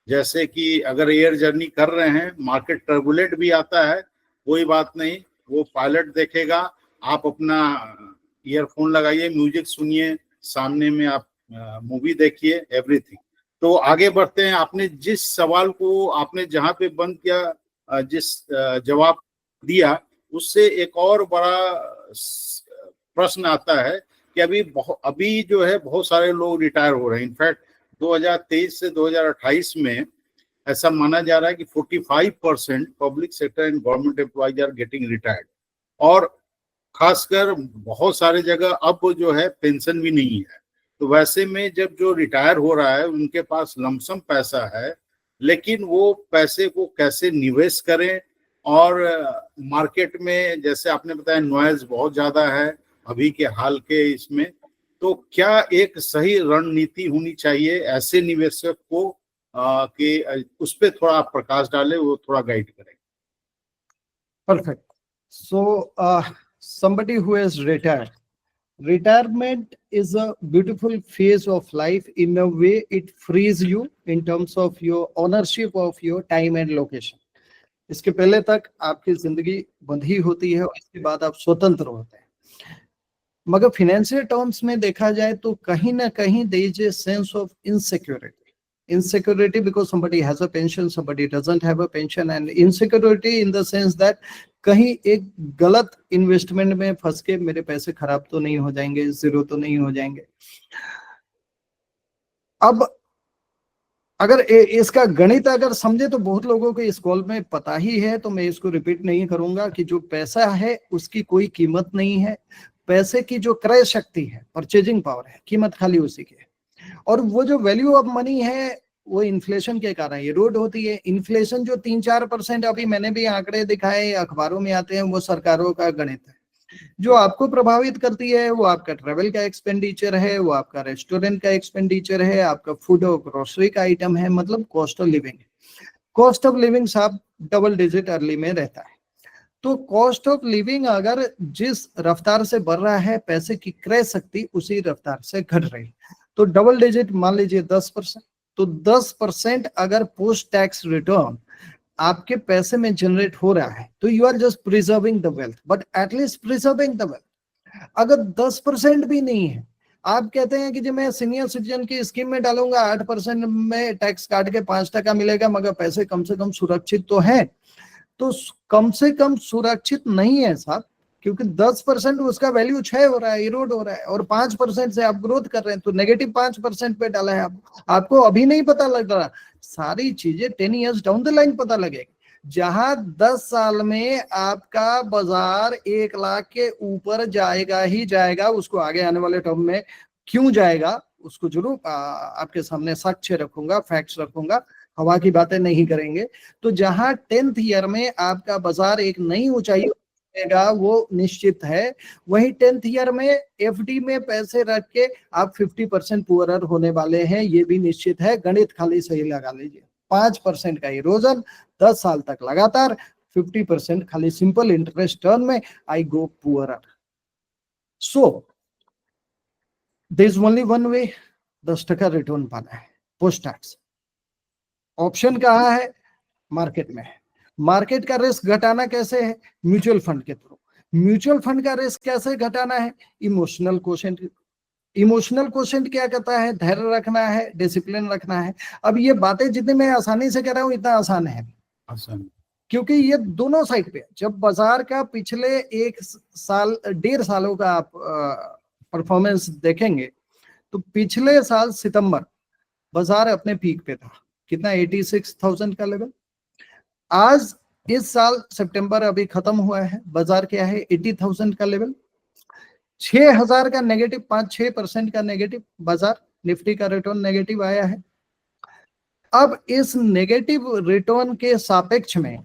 जैसे कि अगर एयर जर्नी कर रहे हैं, मार्केट टर्बुलेंट भी आता है, कोई बात नहीं, वो पायलट देखेगा, आप अपना ईयरफोन लगाइए, म्यूजिक सुनिए, सामने में आप मूवी देखिए, एवरीथिंग। तो आगे बढ़ते हैं। आपने जिस सवाल को आपने जहां पे बंद किया, जिस जवाब दिया, उससे एक और बड़ा प्रश्न आता है कि अभी जो है बहुत सारे लोग रिटायर हो रहे हैं। इनफैक्ट 2023 से 2028 में ऐसा माना जा रहा है कि 45% public sector and government employees are getting retired. और खासकर बहुत सारे जगह अब जो है पेंशन भी नहीं है। तो वैसे में जब जो रिटायर हो रहा है उनके पास लमसम पैसा है, लेकिन वो पैसे को कैसे निवेश करें। और मार्केट में जैसे आपने बताया नॉइज बहुत ज्यादा है अभी के हाल के इसमें, तो क्या एक सही रणनीति होनी चाहिए ऐसे निवेशक को कि उस पर थोड़ा आप प्रकाश डालें, वो थोड़ा गाइड करें। Perfect. So, somebody who has retired, retirement is a beautiful phase of life. In a way, it frees you in terms of your ownership of your time and location. इसके पहले तक आपकी जिंदगी बंधी होती है और इसके बाद आप स्वतंत्र होते हैं। मगर फाइनेंशियल टर्म्स में देखा जाए तो कहीं ना कहीं there is a sense of insecurity because somebody has a pension, somebody doesn't have a pension, and insecurity in the sense that कहीं एक गलत इन्वेस्टमेंट में फंस के मेरे पैसे खराब तो नहीं हो जाएंगे, जीरो तो नहीं हो जाएंगे। अब अगर इसका गणित अगर समझे तो बहुत लोगों को इस कॉल में पता ही है, तो मैं इसको रिपीट नहीं करूंगा कि जो पैसा है उसकी कोई कीमत नहीं है। पैसे की जो क्रय शक्ति है, परचेजिंग पावर है, कीमत खाली उसी की है। और वो जो वैल्यू ऑफ मनी है वो इन्फ्लेशन के कारण इरोड होती है। इन्फ्लेशन जो 3-4% अभी मैंने भी आंकड़े दिखाए, अखबारों में आते हैं, वो सरकारों का गणित है। जो आपको प्रभावित करती है वो आपका ट्रेवल का एक्सपेंडिचर है, वो आपका रेस्टोरेंट का एक्सपेंडिचर है, आपका फूड और ग्रोसरी का आइटम है, मतलब cost of living. Cost of living साहब डबल डिजिट अर्ली में रहता है। तो कॉस्ट ऑफ लिविंग अगर जिस रफ्तार से बढ़ रहा है, पैसे की क्रय शक्ति उसी रफ्तार से घट रही है। तो डबल डिजिट मान लीजिए 10%, तो 10% अगर पोस्ट टैक्स रिटर्न आपके पैसे में जनरेट हो रहा है तो you are just preserving the wealth, but at least preserving the wealth. अगर 10% भी नहीं है, आप कहते हैं कि जो मैं सीनियर सिटीजन की स्कीम में डालूंगा 8% में टैक्स काट के 5% मिलेगा, मगर पैसे कम से कम सुरक्षित तो है। तो कम से कम सुरक्षित नहीं है साहब, क्योंकि 10% उसका वैल्यू 6 हो रहा है, इरोड हो रहा है, और 5% से आप ग्रोथ कर रहे हैं, तो नेगेटिव 5% पे डाला है आपको अभी नहीं पता लग रहा, सारी चीजें 10 ईयर्स डाउन द लाइन पता लगेगी। जहां 10 साल में आपका बाजार 1 लाख के ऊपर जाएगा ही जाएगा, उसको आगे आने वाले टर्म में क्यों जाएगा उसको जरूर आपके सामने साक्ष्य रखूंगा, फैक्ट्स रखूंगा, हवा की बातें नहीं करेंगे। तो जहां 10th ईयर में आपका बाजार एक नई ऊंचाई वो निश्चित है, वही 10th ईयर में एफडी में पैसे रख के आप 50% पुअरर होने वाले हैं, ये भी निश्चित है। गणित खाली सही लगा लीजिए, 5% का इरोजन 10 साल तक लगातार, 50% खाली सिंपल इंटरेस्ट टर्न में, I go poorer. So there is only one way 10% return पाना है पोस्ट टैक्स। ऑप्शन कहाँ है? मार्केट में है। मार्केट का रिस्क घटाना कैसे है? म्यूचुअल फंड के थ्रू। म्यूचुअल फंड का रिस्क कैसे घटाना है? Emotional quotient. इमोशनल कोशेंट क्या कहता है? धैर्य रखना है, डिसिप्लिन रखना है। अब ये बातें जितनी मैं आसानी से कह रहा हूं इतना आसान है, क्योंकि ये दोनों साइड पे। जब बाजार का पिछले 1 साल 1.5 सालों का आप परफॉर्मेंस देखेंगे तो पिछले साल सितंबर बाजार अपने पीक पे था, कितना? 86,000 का लेवल। आज इस साल सितंबर अभी खत्म हुआ है, बाजार क्या है? 80,000 का लेवल। 6,000 का नेगेटिव, 5-6% का नेगेटिव बाजार, निफ्टी का रिटर्न नेगेटिव आया है। अब इस नेगेटिव रिटर्न के सापेक्ष में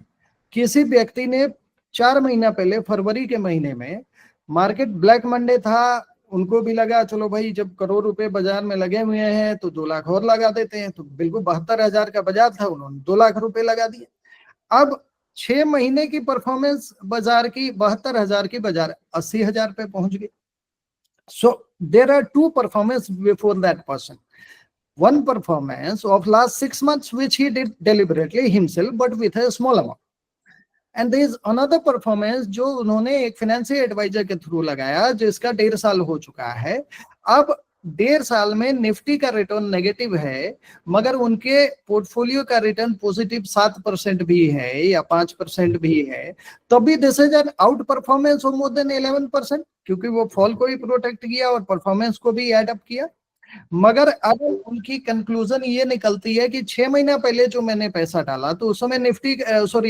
किसी व्यक्ति ने 4 महीना पहले फरवरी के महीने में, मार्केट ब्लैक मंडे था, उनको भी लगा चलो भाई जब करोड़ रुपए बाजार में लगे हुए हैं तो 2 लाख और लगा देते हैं, तो बिल्कुल 72,000 का बाजार था, उन्होंने 2 लाख रुपए लगा दिए। अब 6 महीने की परफॉर्मेंस बाजार की 72,000 की बाजार 80,000 पे पहुंच गई। So there are 2 performance before that person. One performance of last 6 months which he did deliberately himself but with a small amount. And there is another performance जो उन्होंने एक फाइनेंशियल एडवाइजर के थ्रू लगाया, जिसका 1.5 साल हो चुका है। अब 1.5 साल में निफ्टी का रिटर्न नेगेटिव है, मगर उनके पोर्टफोलियो का रिटर्न पॉजिटिव 7% भी है या 5% भी है, तभी this is an out performance of more than 11%, क्योंकि वो फॉल को भी प्रोटेक्ट किया और परफॉर्मेंस को भी एड अप किया। मगर अब उनकी कंक्लूजन ये निकलती है कि 6 महीना पहले जो मैंने पैसा डाला तो उस समय निफ्टी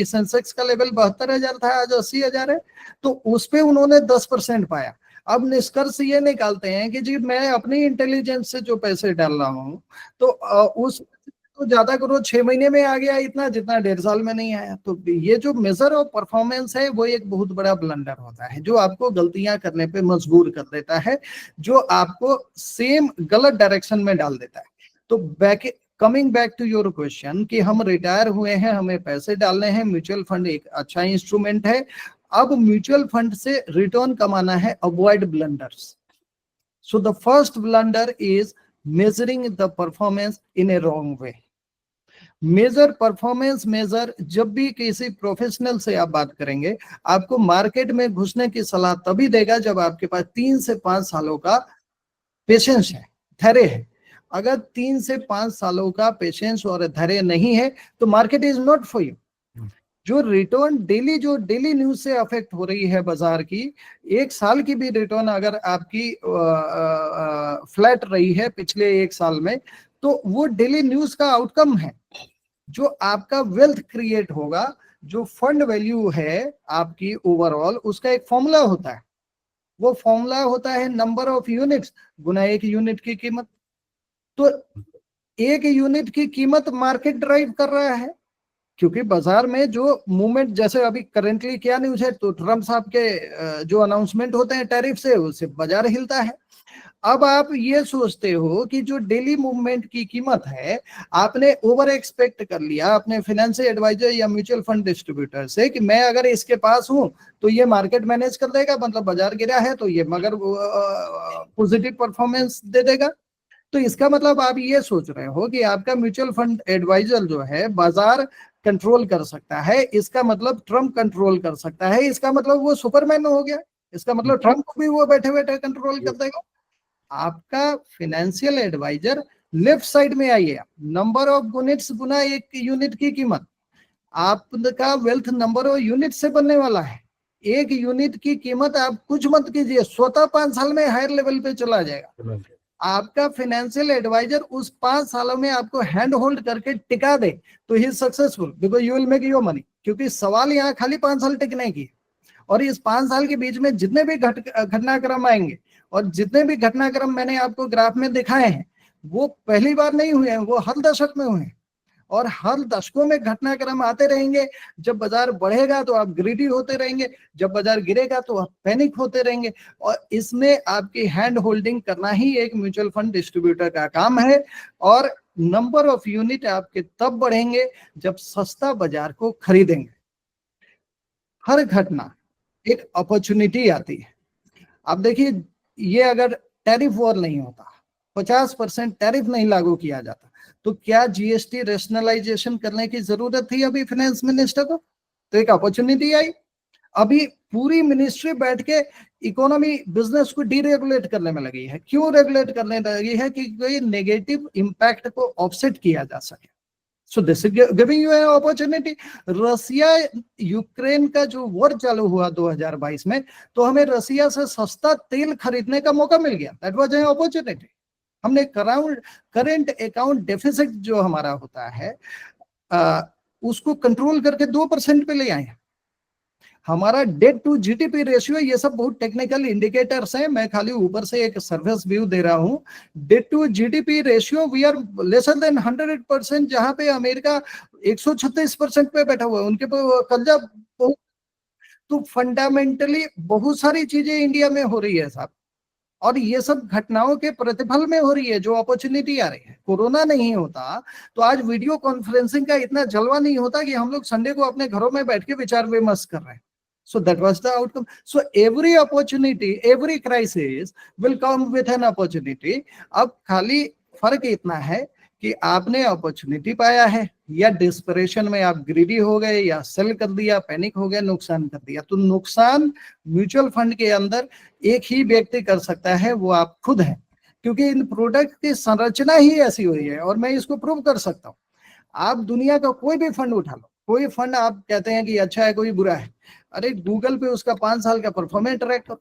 सेंसेक्स का लेवल 72,000 था, आज 80,000 है, तो उस पे उन्होंने 10% पाया। अब निष्कर्ष ये निकालते हैं कि जी मैं अपनी इंटेलिजेंस से जो पैसे डाल रहा हूँ तो उस तो ज्यादा करो 6 महीने में आ गया इतना, जितना 1.5 साल में नहीं आया। तो ये जो मेजर ऑफ परफॉर्मेंस है वो एक बहुत बड़ा ब्लंडर होता है, जो आपको गलतियां करने पे मजबूर कर देता है, जो आपको सेम गलत डायरेक्शन में डाल देता है। तो coming back to your question कि हम रिटायर हुए हैं, हमें पैसे डालने हैं, म्यूचुअल फंड एक अच्छा इंस्ट्रूमेंट है। अब म्यूचुअल फंड से रिटर्न कमाना है, avoid blunders. So the first blunder is measuring the performance in a wrong way. Measure performance measure जब भी किसी प्रोफेशनल से आप बात करेंगे, आपको मार्केट में घुसने की सलाह तभी देगा जब आपके पास 3 से 5 सालों का पेशेंस है, धैर्य है। अगर 3 से 5 सालों का पेशेंस और धैर्य नहीं है तो market is not for you. जो रिटर्न जो डेली न्यूज से अफेक्ट हो रही है बाजार की, 1 साल की भी रिटर्न अगर आपकी फ्लैट रही है पिछले 1 साल में, तो वो डेली न्यूज का आउटकम है। जो आपका वेल्थ क्रिएट होगा, जो फंड वैल्यू है आपकी ओवरऑल, उसका एक फॉर्मूला होता है। वो फॉर्मूला होता है number of units Guna 1 unit की कीमत। तो 1 यूनिट की कीमत मार्केट ड्राइव कर रहा है, क्योंकि बाजार में जो मूवमेंट, जैसे अभी करेंटली क्या न्यूज है, तो ट्रम्प साहब के जो अनाउंसमेंट होते हैं टैरिफ से, उससे बाजार हिलता है। अब आप ये सोचते हो कि जो डेली मूवमेंट की कीमत है, आपने ओवर एक्सपेक्ट कर लिया अपने फाइनेंशियल एडवाइजर या म्यूचुअल फंड डिस्ट्रीब्यूटर से कि मैं अगर इसके पास हूं तो ये मार्केट मैनेज कर देगा, मतलब बाजार गिरा है तो ये मगर पॉजिटिव परफॉर्मेंस दे देगा। तो इसका मतलब आप ये सोच रहे हो कि आपका म्यूचुअल फंड एडवाइजर जो है बाजार कंट्रोल कर सकता है, इसका मतलब ट्रम्प कंट्रोल कर सकता है, इसका मतलब वो सुपरमैन हो गया, इसका मतलब ट्रम्प को भी वो बैठे बैठे कंट्रोल कर देगा। आपका फाइनेंशियल एडवाइजर लेफ्ट साइड में आइए, number of units Guna 1 unit की कीमत, आपका वेल्थ नंबर ऑफ यूनिट से बनने वाला है। 1 यूनिट की कीमत आप कुछ मत कीजिए, स्वतः 5 साल में हायर लेवल पे चला जाएगा। आपका फाइनेंशियल एडवाइजर उस 5 सालों में आपको हैंड होल्ड करके टिका दे तो he is successful, because you will make your money. क्योंकि सवाल यहाँ खाली 5 साल टिकने की, और इस 5 साल के बीच में जितने भी घटनाक्रम आएंगे, और जितने भी घटनाक्रम मैंने आपको ग्राफ में दिखाए हैं, वो पहली बार नहीं हुए हैं, वो हर दशक में हुए हैं, और हर दशकों में घटनाक्रम आते रहेंगे। जब बाजार बढ़ेगा तो आप ग्रीडी होते रहेंगे, जब बाजार गिरेगा तो आप पैनिक होते रहेंगे, और इसमें आपकी हैंड होल्डिंग करना ही एक म्यूचुअल फंड डिस्ट्रीब्यूटर का काम है। और नंबर ऑफ यूनिट आपके तब बढ़ेंगे जब सस्ता बाजार को खरीदेंगे। हर घटना एक अपॉर्चुनिटी आती है। आप देखिए, ये अगर टैरिफ वॉर नहीं होता, 50% टैरिफ नहीं लागू किया जाता, तो क्या जीएसटी रेशनलाइजेशन करने की जरूरत थी अभी फाइनेंस मिनिस्टर को? तो एक अपॉर्चुनिटी आई। अभी पूरी मिनिस्ट्री बैठ के इकोनॉमी बिजनेस को डीरेगुलेट करने में लगी है। क्यों रेगुलेट करने लगी है? कि कोई नेगेटिव इंपैक्ट को ऑफसेट किया जा सके। So this is giving you an opportunity. Russia Ukraine का जो वॉर चालू हुआ 2022 में, तो हमें रसिया से सस्ता तेल खरीदने का मौका मिल गया। That was an opportunity. हमने करंट अकाउंट डेफिसिट जो हमारा होता है उसको कंट्रोल करके 2% पे ले आए। हमारा डेट टू जीडीपी रेशियो, ये सब बहुत टेक्निकल इंडिकेटर्स हैं, मैं खाली ऊपर से एक सर्विस व्यू दे रहा हूं। Debt to GDP ratio we are lesser than 100%, जहां पे अमेरिका 136% पे बैठा हुआ है, उनके पे कब्जा। तो फंडामेंटली बहुत सारी चीजें इंडिया में हो रही है साहब, और ये सब घटनाओं के प्रतिफल में हो रही है। जो अपॉर्चुनिटी आ रही है, कोरोना नहीं होता तो आज वीडियो कॉन्फ्रेंसिंग का इतना जलवा नहीं होता कि हम लोग संडे को अपने घरों में बैठ के विचार विमर्श कर रहे हैं। So that was the outcome. So every opportunity, every crisis will come with an opportunity. अब खाली फर्क इतना है कि आपने अपॉर्चुनिटी पाया है या डिस्परेशन में आप ग्रीडी हो गए या सेल कर दिया, पैनिक हो गया, नुकसान कर दिया। तो नुकसान म्यूचुअल फंड के अंदर एक ही व्यक्ति कर सकता है, वो आप खुद हैं, क्योंकि इन प्रोडक्ट की संरचना ही ऐसी हुई है। और मैं इसको प्रूव कर सकता हूँ। आप दुनिया का कोई भी फंड उठा लो, कोई फंड आप कहते हैं कि अच्छा है कोई बुरा है, अरे गूगल पे उसका 5 साल का परफॉर्मेंस ट्रैक करो,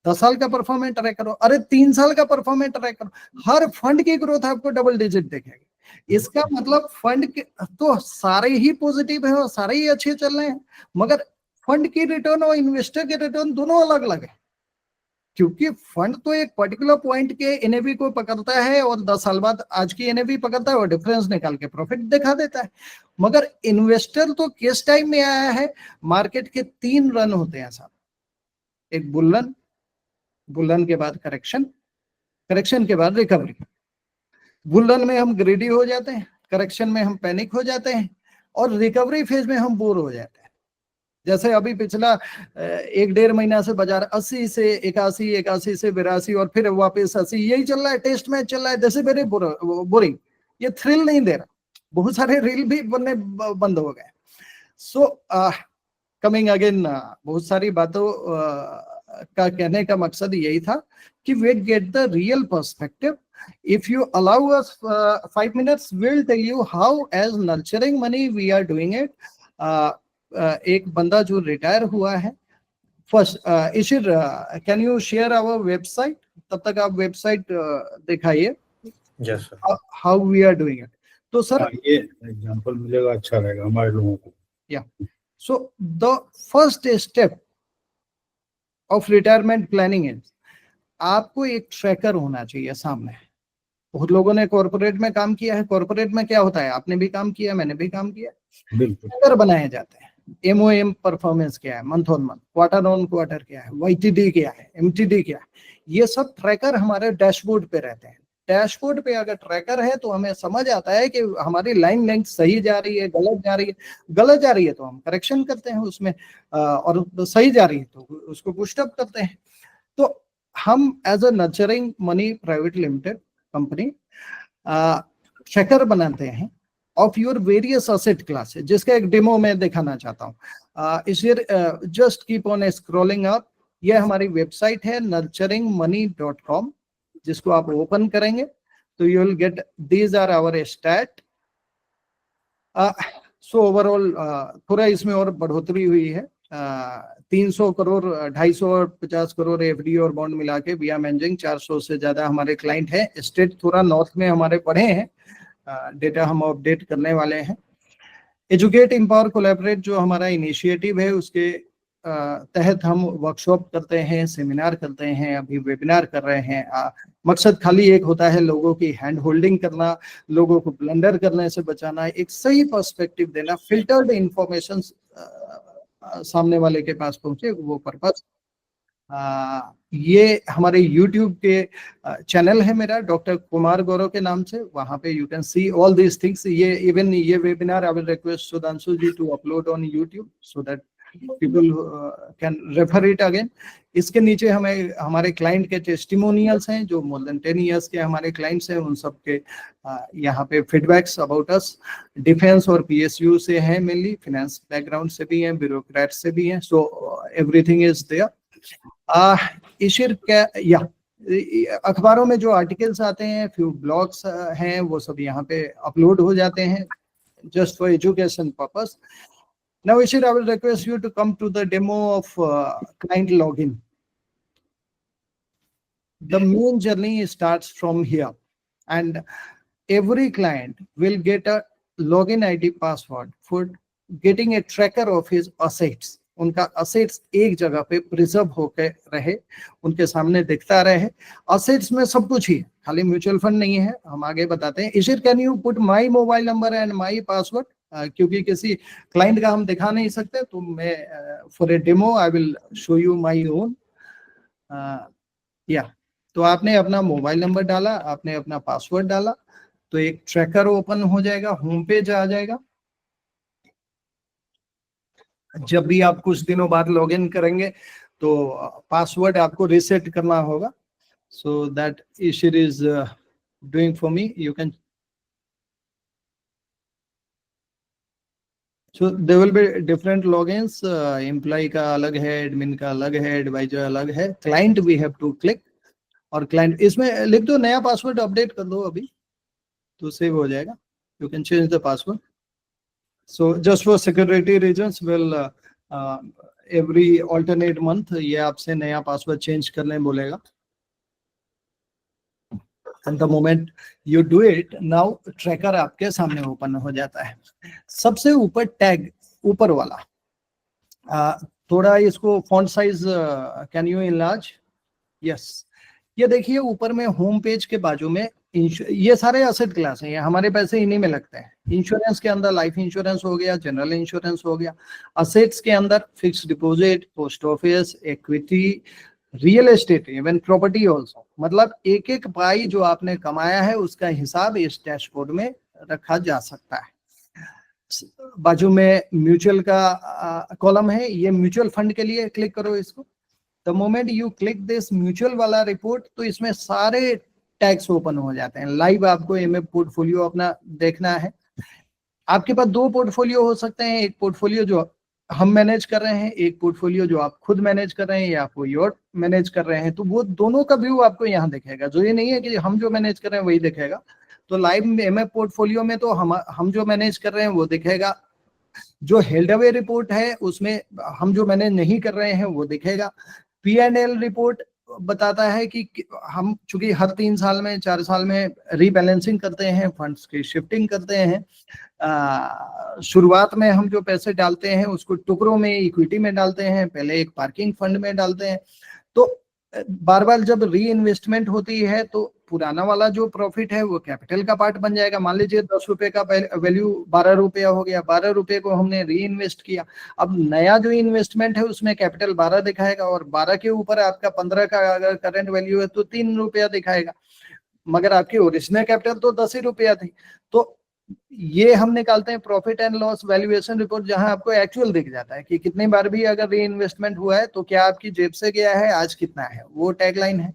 10 साल का परफॉर्मेंस ट्रैक करो, अरे 3 साल का परफॉर्मेंस ट्रैक करो, हर फंड की ग्रोथ आपको डबल डिजिट दिखेगी। इसका मतलब फंड के तो सारे ही पॉजिटिव है और सारे ही अच्छे चल रहे हैं, मगर फंड की रिटर्न और इन्वेस्टर के रिटर्न दोनों अलग अलग है। क्योंकि फंड तो एक पर्टिकुलर पॉइंट के एनएवी को पकड़ता है और 10 साल बाद आज की एनएवी पकड़ता है और डिफरेंस निकाल के प्रॉफिट दिखा देता है। मगर इन्वेस्टर तो किस टाइम में आया है? मार्केट के 3 रन होते हैं साहब। एक बुल रन के बाद करेक्शन, करेक्शन के बाद रिकवरी। बुल रन में हम ग्रीडी हो जाते हैं, करेक्शन में हम पैनिक हो जाते हैं, और रिकवरी फेज में हम बोर हो जाते हैं। जैसे अभी पिछला 1-1.5 महीना से बाजार 80 से 81, 81 से 82 और फिर वापस 80, यही चल रहा है। टेस्ट मैच चल रहा है, जैसे वेरी बोरिंग, ये थ्रिल नहीं दे रहा। बहुत सारे रील भी बनने बंद हो गए। सो कमिंग अगेन, बहुत सारी बातों का कहने का मकसद यही था कि we get the real perspective. If you allow us 5 minutes, we'll tell you how as nurturing money we are doing it. एक बंदा जो रिटायर हुआ है, first Ishir, can you share our website? तब तक आप वेबसाइट दिखाइए। Yes sir, how we are doing it. तो सर ये एग्जांपल मिलेगा, अच्छा रहेगा हमारे लोगों को। या so the first step of retirement planning is, आपको एक ट्रैकर होना चाहिए सामने। बहुत लोगों ने कॉर्पोरेट में काम किया है। कॉर्पोरेट में क्या होता है? आपने भी काम किया, मैंने भी काम किया। बिल्कुल, ट्रैकर बनाए जाते हैं। MOM परफॉर्मेंस क्या है, month on month, quarter on quarter क्या है, YTD क्या है, MTD क्या है, ये सब ट्रैकर हमारे डैशबोर्ड पे रहते हैं। डैशबोर्ड पे अगर ट्रैकर है तो हमें समझ आता है कि हमारी लाइन लेंथ सही जा रही है, गलत जा रही है। गलत जा रही है तो हम करेक्शन करते हैं उसमें, और सही जा रही है तो उसको पुश अप करते हैं। तो हम as a Nurturing Money Private Limited company tracker बनाते हैं of your various asset classes, जिसका एक डेमो मैं दिखाना चाहता हूँ। इसलिए just keep on scrolling up. ये हमारी वेबसाइट है nurturingmoney.com, जिसको आप ओपन करेंगे तो you will get, these are our stat. So overall थोड़ा इसमें और बढ़ोतरी हुई है। 300 करोड़, 250 और 50 करोड़ एफडी और बॉन्ड मिला के वी आर मैनेजिंग 400 से ज्यादा हमारे क्लाइंट हैं। स्टेट थोड़ा नॉर्थ में हमारे पड़े हैं, डेटा हम अपडेट करने वाले हैं। एजुकेट, एम्पावर, कोलैबोरेट जो हमारा इनिशिएटिव है, उसके तहत हम वर्कशॉप करते हैं, सेमिनार करते हैं, अभी वेबिनार कर रहे हैं। मकसद खाली एक होता है, लोगों की हैंड होल्डिंग करना, लोगों को ब्लंडर करने से बचाना, एक सही पर्सपेक्टिव देना, फिल्टर्ड इंफॉर्मेशन सामने वाले के पास पहुंचे, वो पर्पस। ये हमारे YouTube के चैनल है मेरा, डॉक्टर कुमार गौरव के नाम से। वहां पे you can see all these things. ये इवन ये webinar I will request Sudhanshu ji to upload on YouTube so that people can refer it again. इसके नीचे हमें हमारे क्लाइंट के टेस्टिमोनियल्स हैं, जो मोर देन 10 ईयर्स के हमारे क्लाइंट्स हैं, उन सब के यहाँ पे फीडबैक्स अबाउट अस। डिफेंस और पीएसयू से हैं, मेनली फाइनेंस बैकग्राउंड से भी हैं, ब्यूरोक्रेट से भी हैं, सो एवरीथिंग इज देयर। ईशिर क्या या अखबारों में जो आर्टिकल्स आते हैं, फ्यू ब्लॉग्स हैं, वो सब यहाँ पे अपलोड हो जाते हैं just for education purpose. Now, Ishir, I will request you to come to the demo of client login. The main journey starts from here, and every client will get a login ID password for getting a tracker of his assets. उनका assets एक जगह पे preserve होकर रहे, उनके सामने दिखता रहे। असेट्स में सब कुछ ही है, खाली म्यूचुअल फंड नहीं है, हम आगे बताते हैं। Ishir, can you put my mobile number and my password? क्योंकि किसी क्लाइंट का हम दिखा नहीं सकते, तो मैं for a demo I will show you my own. या तो आपने अपना मोबाइल नंबर डाला, आपने अपना पासवर्ड डाला, तो एक ट्रैकर ओपन हो जाएगा, होम पेज आ जाएगा। जब भी आप कुछ दिनों बाद लॉगिन करेंगे तो पासवर्ड आपको रीसेट करना होगा। So that Ishir is doing for me. You can, so there will be different logins. Employ का अलग है, एडमिन का अलग है, एडवाइजर अलग है, client we have to click. और क्लाइंट इसमें लिख दो, नया पासवर्ड अपडेट कर दो अभी, तो सेव हो जाएगा। You can change the password. So just for security reasons, we'll every alternate month ये आपसे नया पासवर्ड चेंज करने बोलेगा। And the moment you do it, now tracker आपके सामने ओपन हो जाता है। सबसे ऊपर टैग ऊपर वाला, थोड़ा इसको font size can you enlarge? Yes, ये देखिए ऊपर में होम पेज के बाजू में ये सारे एसेट क्लास हैं, हमारे पैसे इन्हीं में लगते हैं। इंश्योरेंस के अंदर लाइफ इंश्योरेंस हो गया, जनरल इंश्योरेंस हो गया। असेट्स के अंदर fixed deposit, post office, equity, real estate, even property also. मतलब एक एक पाई जो आपने कमाया है उसका हिसाब इस डैशबोर्ड में रखा जा सकता है। बाजू में म्यूचुअल का कॉलम है, ये म्यूचुअल फंड के लिए, क्लिक करो इसको। The moment you click this mutual वाला रिपोर्ट, तो इसमें सारे टैक्स ओपन हो जाते हैं। लाइव आपको एमएफ पोर्टफोलियो अपना देखना है। आपके पास दो पोर्टफोलियो हो सकते हैं, एक पोर्टफोलियो जो हम मैनेज कर रहे हैं, एक पोर्टफोलियो जो आप खुद मैनेज कर रहे हैं या कोई और मैनेज कर रहे हैं, तो वो दोनों का व्यू आपको यहाँ दिखेगा। जो ये नहीं है कि हम जो मैनेज कर रहे हैं वही दिखेगा। तो लाइव एमएफ पोर्टफोलियो में तो हम जो मैनेज कर रहे हैं वो दिखेगा, जो हेल्ड अवे रिपोर्ट है उसमें हम जो मैनेज नहीं कर रहे हैं वो दिखेगा। P&L रिपोर्ट बताता है कि हम चूंकि हर 3 साल में 4 साल में रीबैलेंसिंग करते हैं, फंड्स की शिफ्टिंग करते हैं। शुरुआत में हम जो पैसे डालते हैं उसको टुकड़ों में इक्विटी में डालते हैं, पहले एक पार्किंग फंड में डालते हैं। तो बार बार जब री इन्वेस्टमेंट होती है तो पुराना वाला जो प्रॉफिट है वो कैपिटल का पार्ट बन जाएगा। मान लीजिए 10 रुपए का वैल्यू 12 रुपया हो गया, 12 रुपए को हमने री इन्वेस्ट किया। अब नया जो इन्वेस्टमेंट है उसमें कैपिटल 12 दिखाएगा, और 12 के ऊपर आपका 15 का अगर करंट वैल्यू है तो 3 रुपया दिखाएगा, मगर आपकी ओरिजिनल कैपिटल तो 10 ही रुपया थी। तो ये हम निकालते हैं profit and loss valuation report, जहां आपको एक्चुअल दिख जाता है कि कितनी बार भी अगर री इन्वेस्टमेंट हुआ है तो क्या आपकी जेब से गया है, आज कितना है, वो टैगलाइन है।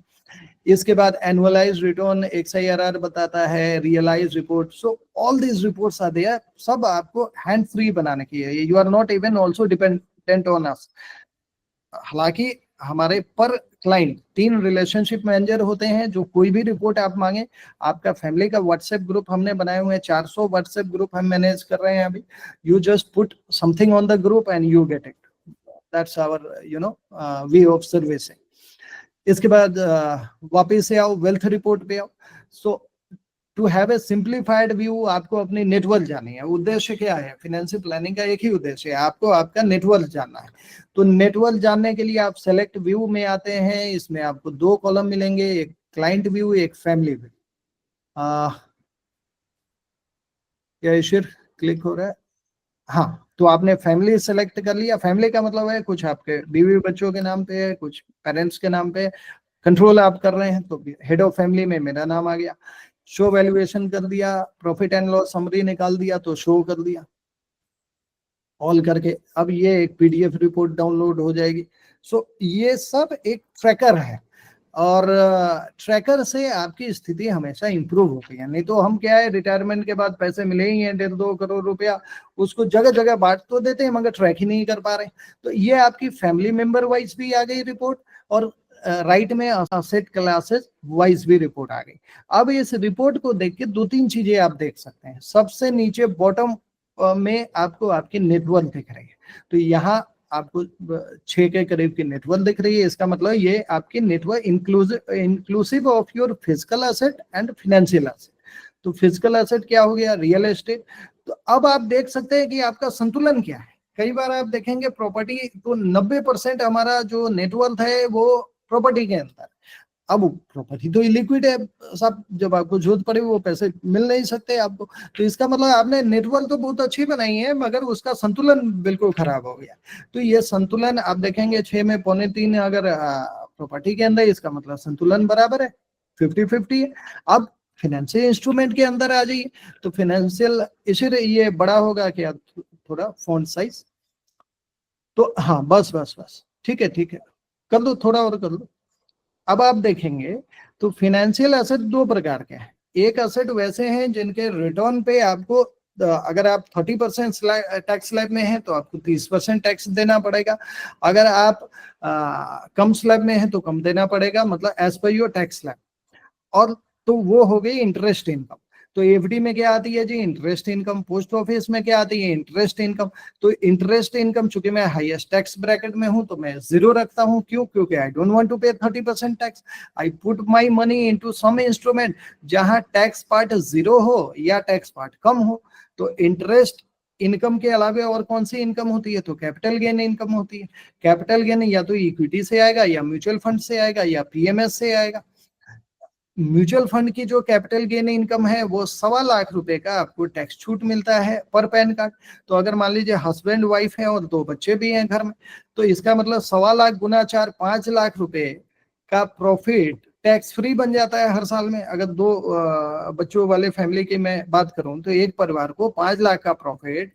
इसके बाद एनुअलाइज रिटर्न, XIRR बताता है, realise report. So all these reports are there, सब आपको हैंड फ्री बनाने की है। You are not even also dependent on us. हालांकि हमारे पर क्लाइंट 3 रिलेशनशिप मैनेजर होते हैं, जो कोई भी रिपोर्ट आप मांगे। आपका फैमिली का व्हाट्सएप ग्रुप हमने बनाए हुए हैं, 400 व्हाट्सएप ग्रुप हम मैनेज कर रहे हैं अभी। You just put something on the group and you get it. That's our way of servicing. इसके बाद वापिस से आओ, वेल्थ रिपोर्ट पे आओ। So to have a simplified view, आपको अपनी नेटवर्क जाननी है। उद्देश्य क्या है फाइनेंशियल प्लानिंग का? एक ही उद्देश्य है, आपको आपका नेटवर्क जानना है। तो नेटवर्क जानने के लिए आप सेलेक्ट व्यू में आते हैं। इसमें आपको 2 कॉलम मिलेंगे, एक क्लाइंट व्यू, एक फैमिली व्यू। क्या इशिर क्लिक हो रहा है? हाँ, तो आपने फैमिली सेलेक्ट कर लिया। फैमिली का मतलब है कुछ आपके बीवी बच्चों के नाम पे है, कुछ पेरेंट्स के नाम पे कंट्रोल आप कर रहे हैं, तो हेड ऑफ फैमिली में मेरा नाम आ गया। शो वैल्यूएशन कर दिया, प्रॉफिट एंड लॉस समरी निकाल दिया तो शो कर दिया। ऑल करके, अब ये एक पीडीएफ रिपोर्ट डाउनलोड हो जाएगी। सो ये सब एक ट्रैकर है, और ट्रैकर से आपकी स्थिति हमेशा इंप्रूव होती है। नहीं तो हम क्या है, रिटायरमेंट के बाद पैसे मिले ही हैं 1.5-2 करोड़ रुपया, उसको जगह जगह बांट तो देते हैं मगर ट्रैक ही नहीं कर पा रहे। तो ये आपकी फैमिली मेंबर वाइज भी आ गई रिपोर्ट, और राइट में असेट क्लासेस वाइज भी रिपोर्ट आ गई। अब इस रिपोर्ट को देख के 2-3 चीजें आप देख सकते हैं। सबसे नीचे बॉटम में आपको आपकी नेटवर्थ दिख रही है, तो यहाँ आपको 6 के करीब की नेटवर्थ दिख रही है। इसका मतलब ये आपकी net worth inclusive of your physical asset and financial asset. तो फिजिकल एसेट क्या हो गया, रियल एस्टेट। तो अब आप देख सकते हैं कि आपका संतुलन क्या है। कई बार आप देखेंगे प्रॉपर्टी तो 90% हमारा जो नेटवर्थ है वो प्रॉपर्टी के अंदर। अब प्रॉपर्टी तो इलिक्विड है सब, जब आपको जरूरत पड़े वो पैसे मिल नहीं सकते आपको। तो इसका मतलब आपने नेटवर्क तो बहुत अच्छी बनाई है मगर उसका संतुलन बिल्कुल खराब हो गया। तो ये संतुलन आप देखेंगे 6 में 2.25 अगर प्रॉपर्टी के अंदर, इसका मतलब संतुलन बराबर है, 50-50 है। अब फाइनेंशियल इंस्ट्रूमेंट के अंदर आ जाइए, तो फाइनेंशियल इसीलिए ये बड़ा होगा कि आप थोड़ा फॉन्ट साइज, तो हाँ बस बस बस ठीक है कर दो, थोड़ा और कर दो। अब आप देखेंगे तो फाइनेंशियल एसेट 2 प्रकार के हैं। एक एसेट वैसे हैं जिनके रिटर्न पे आपको अगर आप 30% टैक्स स्लैब में हैं तो आपको 30% टैक्स देना पड़ेगा। अगर आप कम स्लैब में हैं तो कम देना पड़ेगा, मतलब as per your tax slab. और तो वो हो गई इंटरेस्ट इनकम। तो एफडी में क्या आती है जी, इंटरेस्ट इनकम। पोस्ट ऑफिस में क्या आती है, इंटरेस्ट इनकम। तो इंटरेस्ट इनकम चूंकि मैं हाईएस्ट टैक्स ब्रैकेट में हूं तो मैं 0 रखता हूं। क्यों? क्योंकि I don't want to pay 30% tax. I put my money into some instrument जहां टैक्स पार्ट 0 हो या टैक्स पार्ट कम हो। तो इंटरेस्ट इनकम के अलावा और कौन सी इनकम होती है, तो कैपिटल गेन इनकम होती है। कैपिटल गेन या तो इक्विटी से आएगा, या म्यूचुअल फंड से आएगा, या पीएमएस से आएगा। म्यूचुअल फंड की जो कैपिटल गेन इनकम है वो 1.25 लाख रुपए का आपको टैक्स छूट मिलता है पर पैन कार्ड। तो अगर मान लीजिए हस्बैंड वाइफ है और 2 बच्चे भी हैं घर में, तो इसका मतलब 1.25 लाख गुना 4, 5 लाख रुपए का प्रॉफिट टैक्स फ्री बन जाता है हर साल में। अगर 2 बच्चों वाले फैमिली की मैं बात करूं तो एक परिवार को 5 लाख का प्रॉफिट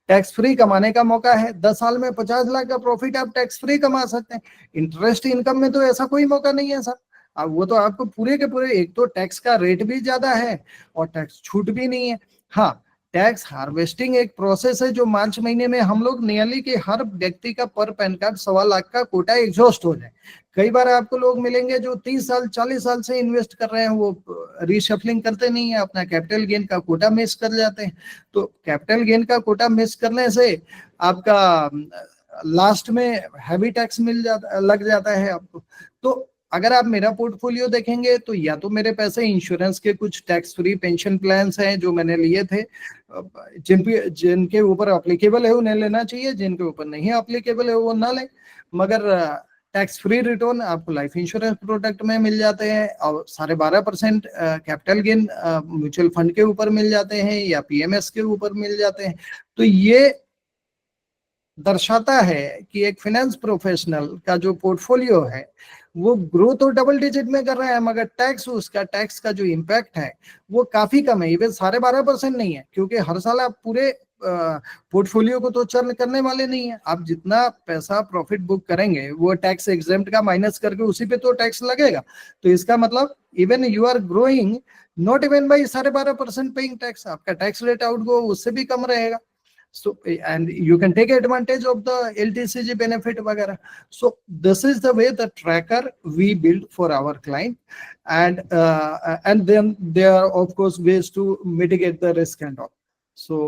टैक्स फ्री कमाने का मौका है। 10 साल में 50 लाख का प्रॉफिट आप टैक्स फ्री कमा सकते हैं। इंटरेस्ट इनकम में तो ऐसा कोई मौका नहीं है सर। अब वो तो आपको पूरे के पूरे, एक तो टैक्स का रेट भी ज्यादा है और टैक्स छूट भी नहीं है। हाँ, टैक्स हार्वेस्टिंग एक प्रोसेस है जो मार्च महीने में हम लोग नियरली कि हर व्यक्ति का पर पैन कार्ड 1.25 लाख का कोटा एग्जॉस्ट हो जाए। कई बार आपको लोग मिलेंगे जो 30 साल 40 साल से इन्वेस्ट कर रहे हैं, वो रीशफलिंग करते नहीं है, अपना कैपिटल गेन का कोटा मिस कर जाते हैं। तो कैपिटल गेन का कोटा मिस करने से आपका लास्ट में हैवी टैक्स लग जाता है आपको। तो अगर आप मेरा पोर्टफोलियो देखेंगे तो या तो मेरे पैसे इंश्योरेंस के कुछ टैक्स फ्री पेंशन प्लान्स हैं जो मैंने लिए थे, जिनके ऊपर अप्लीकेबल है उन्हें लेना चाहिए, जिनके ऊपर नहीं अप्लीकेबल है वो ना लें। मगर टैक्स फ्री रिटर्न आपको लाइफ इंश्योरेंस प्रोडक्ट में मिल जाते हैं, और 12.5% कैपिटल गेन म्यूचुअल फंड के ऊपर मिल जाते हैं या पीएमएस के ऊपर मिल जाते हैं। तो ये दर्शाता है कि एक फाइनेंस प्रोफेशनल का जो पोर्टफोलियो है वो ग्रोथ तो डबल डिजिट में कर रहा है, मगर उसका टैक्स का जो इम्पैक्ट है वो काफी कम है। इवन 12.5% नहीं है, क्योंकि हर साल आप पूरे पोर्टफोलियो को तो चर्न करने वाले नहीं है। आप जितना पैसा प्रॉफिट बुक करेंगे वो टैक्स एग्जेम्प्ट का माइनस करके उसी पे तो टैक्स लगेगा। तो इसका मतलब even you are growing not even by 12.5% paying tax, आपका टैक्स रेट आउट गो उससे भी कम रहेगा। So and you can take advantage of the LTCG benefit वगैरह। So this is the way the tracker we build for our client, and then there are of course ways to mitigate the risk and all. So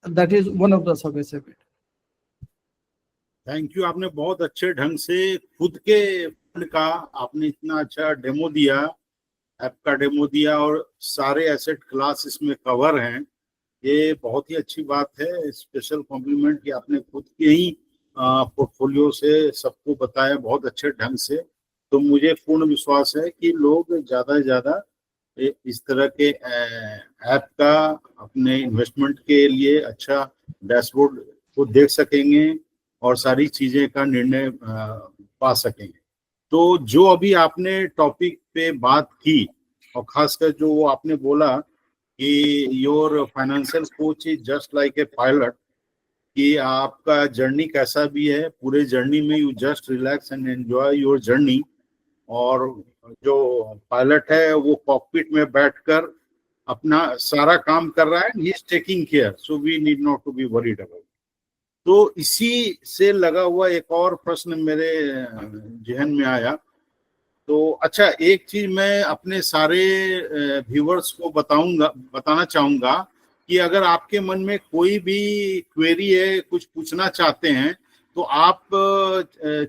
that is one of the services. Thank you. आपने बहुत अच्छे ढंग से खुद के fund का आपने इतना अच्छा डेमो दिया, ऐप का डेमो दिया, और सारे एसेट क्लास इसमें कवर हैं। ये बहुत ही अच्छी बात है। स्पेशल कॉम्प्लीमेंट कि आपने खुद के ही पोर्टफोलियो से सबको बताया बहुत अच्छे ढंग से। तो मुझे पूर्ण विश्वास है कि लोग ज़्यादा से ज़्यादा इस तरह के ऐप का अपने इन्वेस्टमेंट के लिए अच्छा डैशबोर्ड को देख सकेंगे और सारी चीज़ें का निर्णय पा सकेंगे। तो जो अभी आपने टॉपिक पे बात की, और खासकर जो वो आपने बोला कि your financial coach is just like a pilot, कि आपका जर्नी कैसा भी है, पूरे जर्नी में you just relax and enjoy your journey. और जो पायलट है वो कॉकपिट में बैठकर अपना सारा काम कर रहा है, he is taking care, so we need not to be worried about. तो इसी से लगा हुआ एक और प्रश्न मेरे जहन में आया। तो अच्छा, एक चीज मैं अपने सारे व्यूवर्स को बताना चाहूंगा कि अगर आपके मन में कोई भी क्वेरी है, कुछ पूछना चाहते हैं, तो आप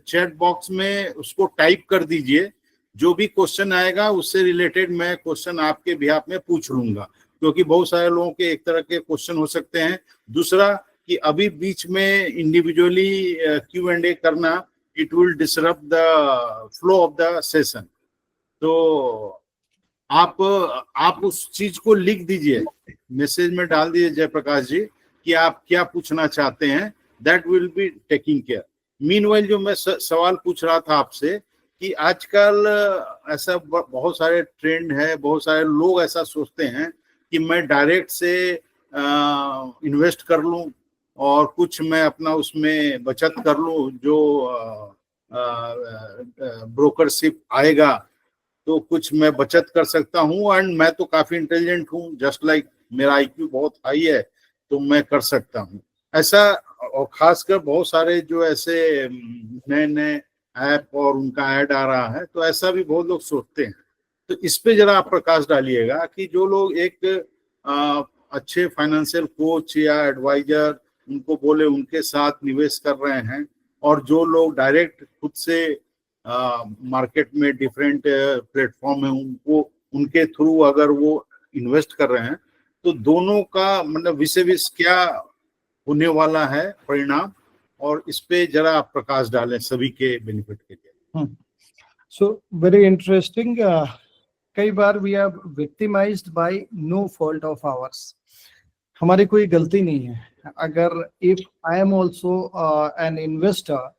चैट बॉक्स में उसको टाइप कर दीजिए। जो भी क्वेश्चन आएगा उससे रिलेटेड मैं क्वेश्चन आपके बिहाफ में पूछ लूंगा, क्योंकि बहुत सारे लोगों के एक तरह के क्वेश्चन हो सकते हैं। दूसरा कि अभी बीच में इंडिविजुअली Q&A करना, it will disrupt the flow of the session. तो आप उस चीज को लिख दीजिए, मैसेज में डाल दीजिए जयप्रकाश जी कि आप क्या पूछना चाहते हैं, that will be taking care. Meanwhile जो मैं सवाल पूछ रहा था आपसे कि आजकल ऐसा बहुत सारे ट्रेंड है, बहुत सारे लोग ऐसा सोचते हैं कि मैं डायरेक्ट से इन्वेस्ट कर लूं और कुछ मैं अपना उसमें बचत कर लूं, जो ब्रोकरशिप आएगा तो कुछ मैं बचत कर सकता हूं, एंड मैं तो काफी इंटेलिजेंट हूं, जस्ट लाइक मेरा IQ बहुत हाई है तो मैं कर सकता हूं ऐसा। और खासकर बहुत सारे जो ऐसे नए नए ऐप और उनका ऐड आ रहा है, तो ऐसा भी बहुत लोग सोचते हैं। तो इस पे जरा आप प्रकाश डालिएगा कि जो लोग एक अच्छे फाइनेंशियल कोच या एडवाइजर उनको बोले उनके साथ निवेश कर रहे हैं, और जो लोग डायरेक्ट खुद से मार्केट में डिफरेंट प्लेटफॉर्म है उनको उनके थ्रू अगर वो इन्वेस्ट कर रहे हैं, तो दोनों का मतलब विषय क्या होने वाला है परिणाम, और इस पे जरा आप प्रकाश डालें सभी के बेनिफिट के लिए। So very interesting. कई बार we are victimized by no fault of ours, हमारी कोई गलती नहीं है। अगर if I am also an investor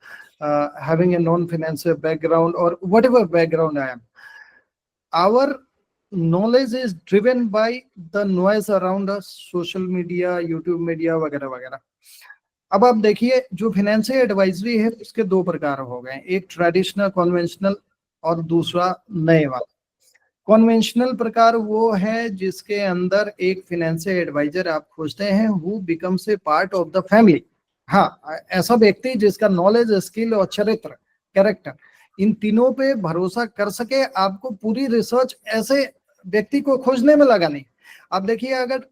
having a non-financial background or whatever background I am, our knowledge is driven by the noise around us, social media, YouTube media वगैरह वगैरह। अब आप देखिए, जो फाइनेंशियल एडवाइजरी है उसके दो प्रकार हो गए, एक ट्रेडिशनल कन्वेंशनल और दूसरा नए वाला। कन्वेंशनल प्रकार वो है जिसके अंदर एक फाइनेंशियल एडवाइजर आप खोजते हैं who becomes a part of the family. हाँ, ऐसा व्यक्ति जिसका नॉलेज, स्किल और चरित्र, कैरेक्टर, इन तीनों पे भरोसा कर सके। आपको पूरी रिसर्च ऐसे व्यक्ति को खोजने में लगा नहीं। आप देखिए, अगर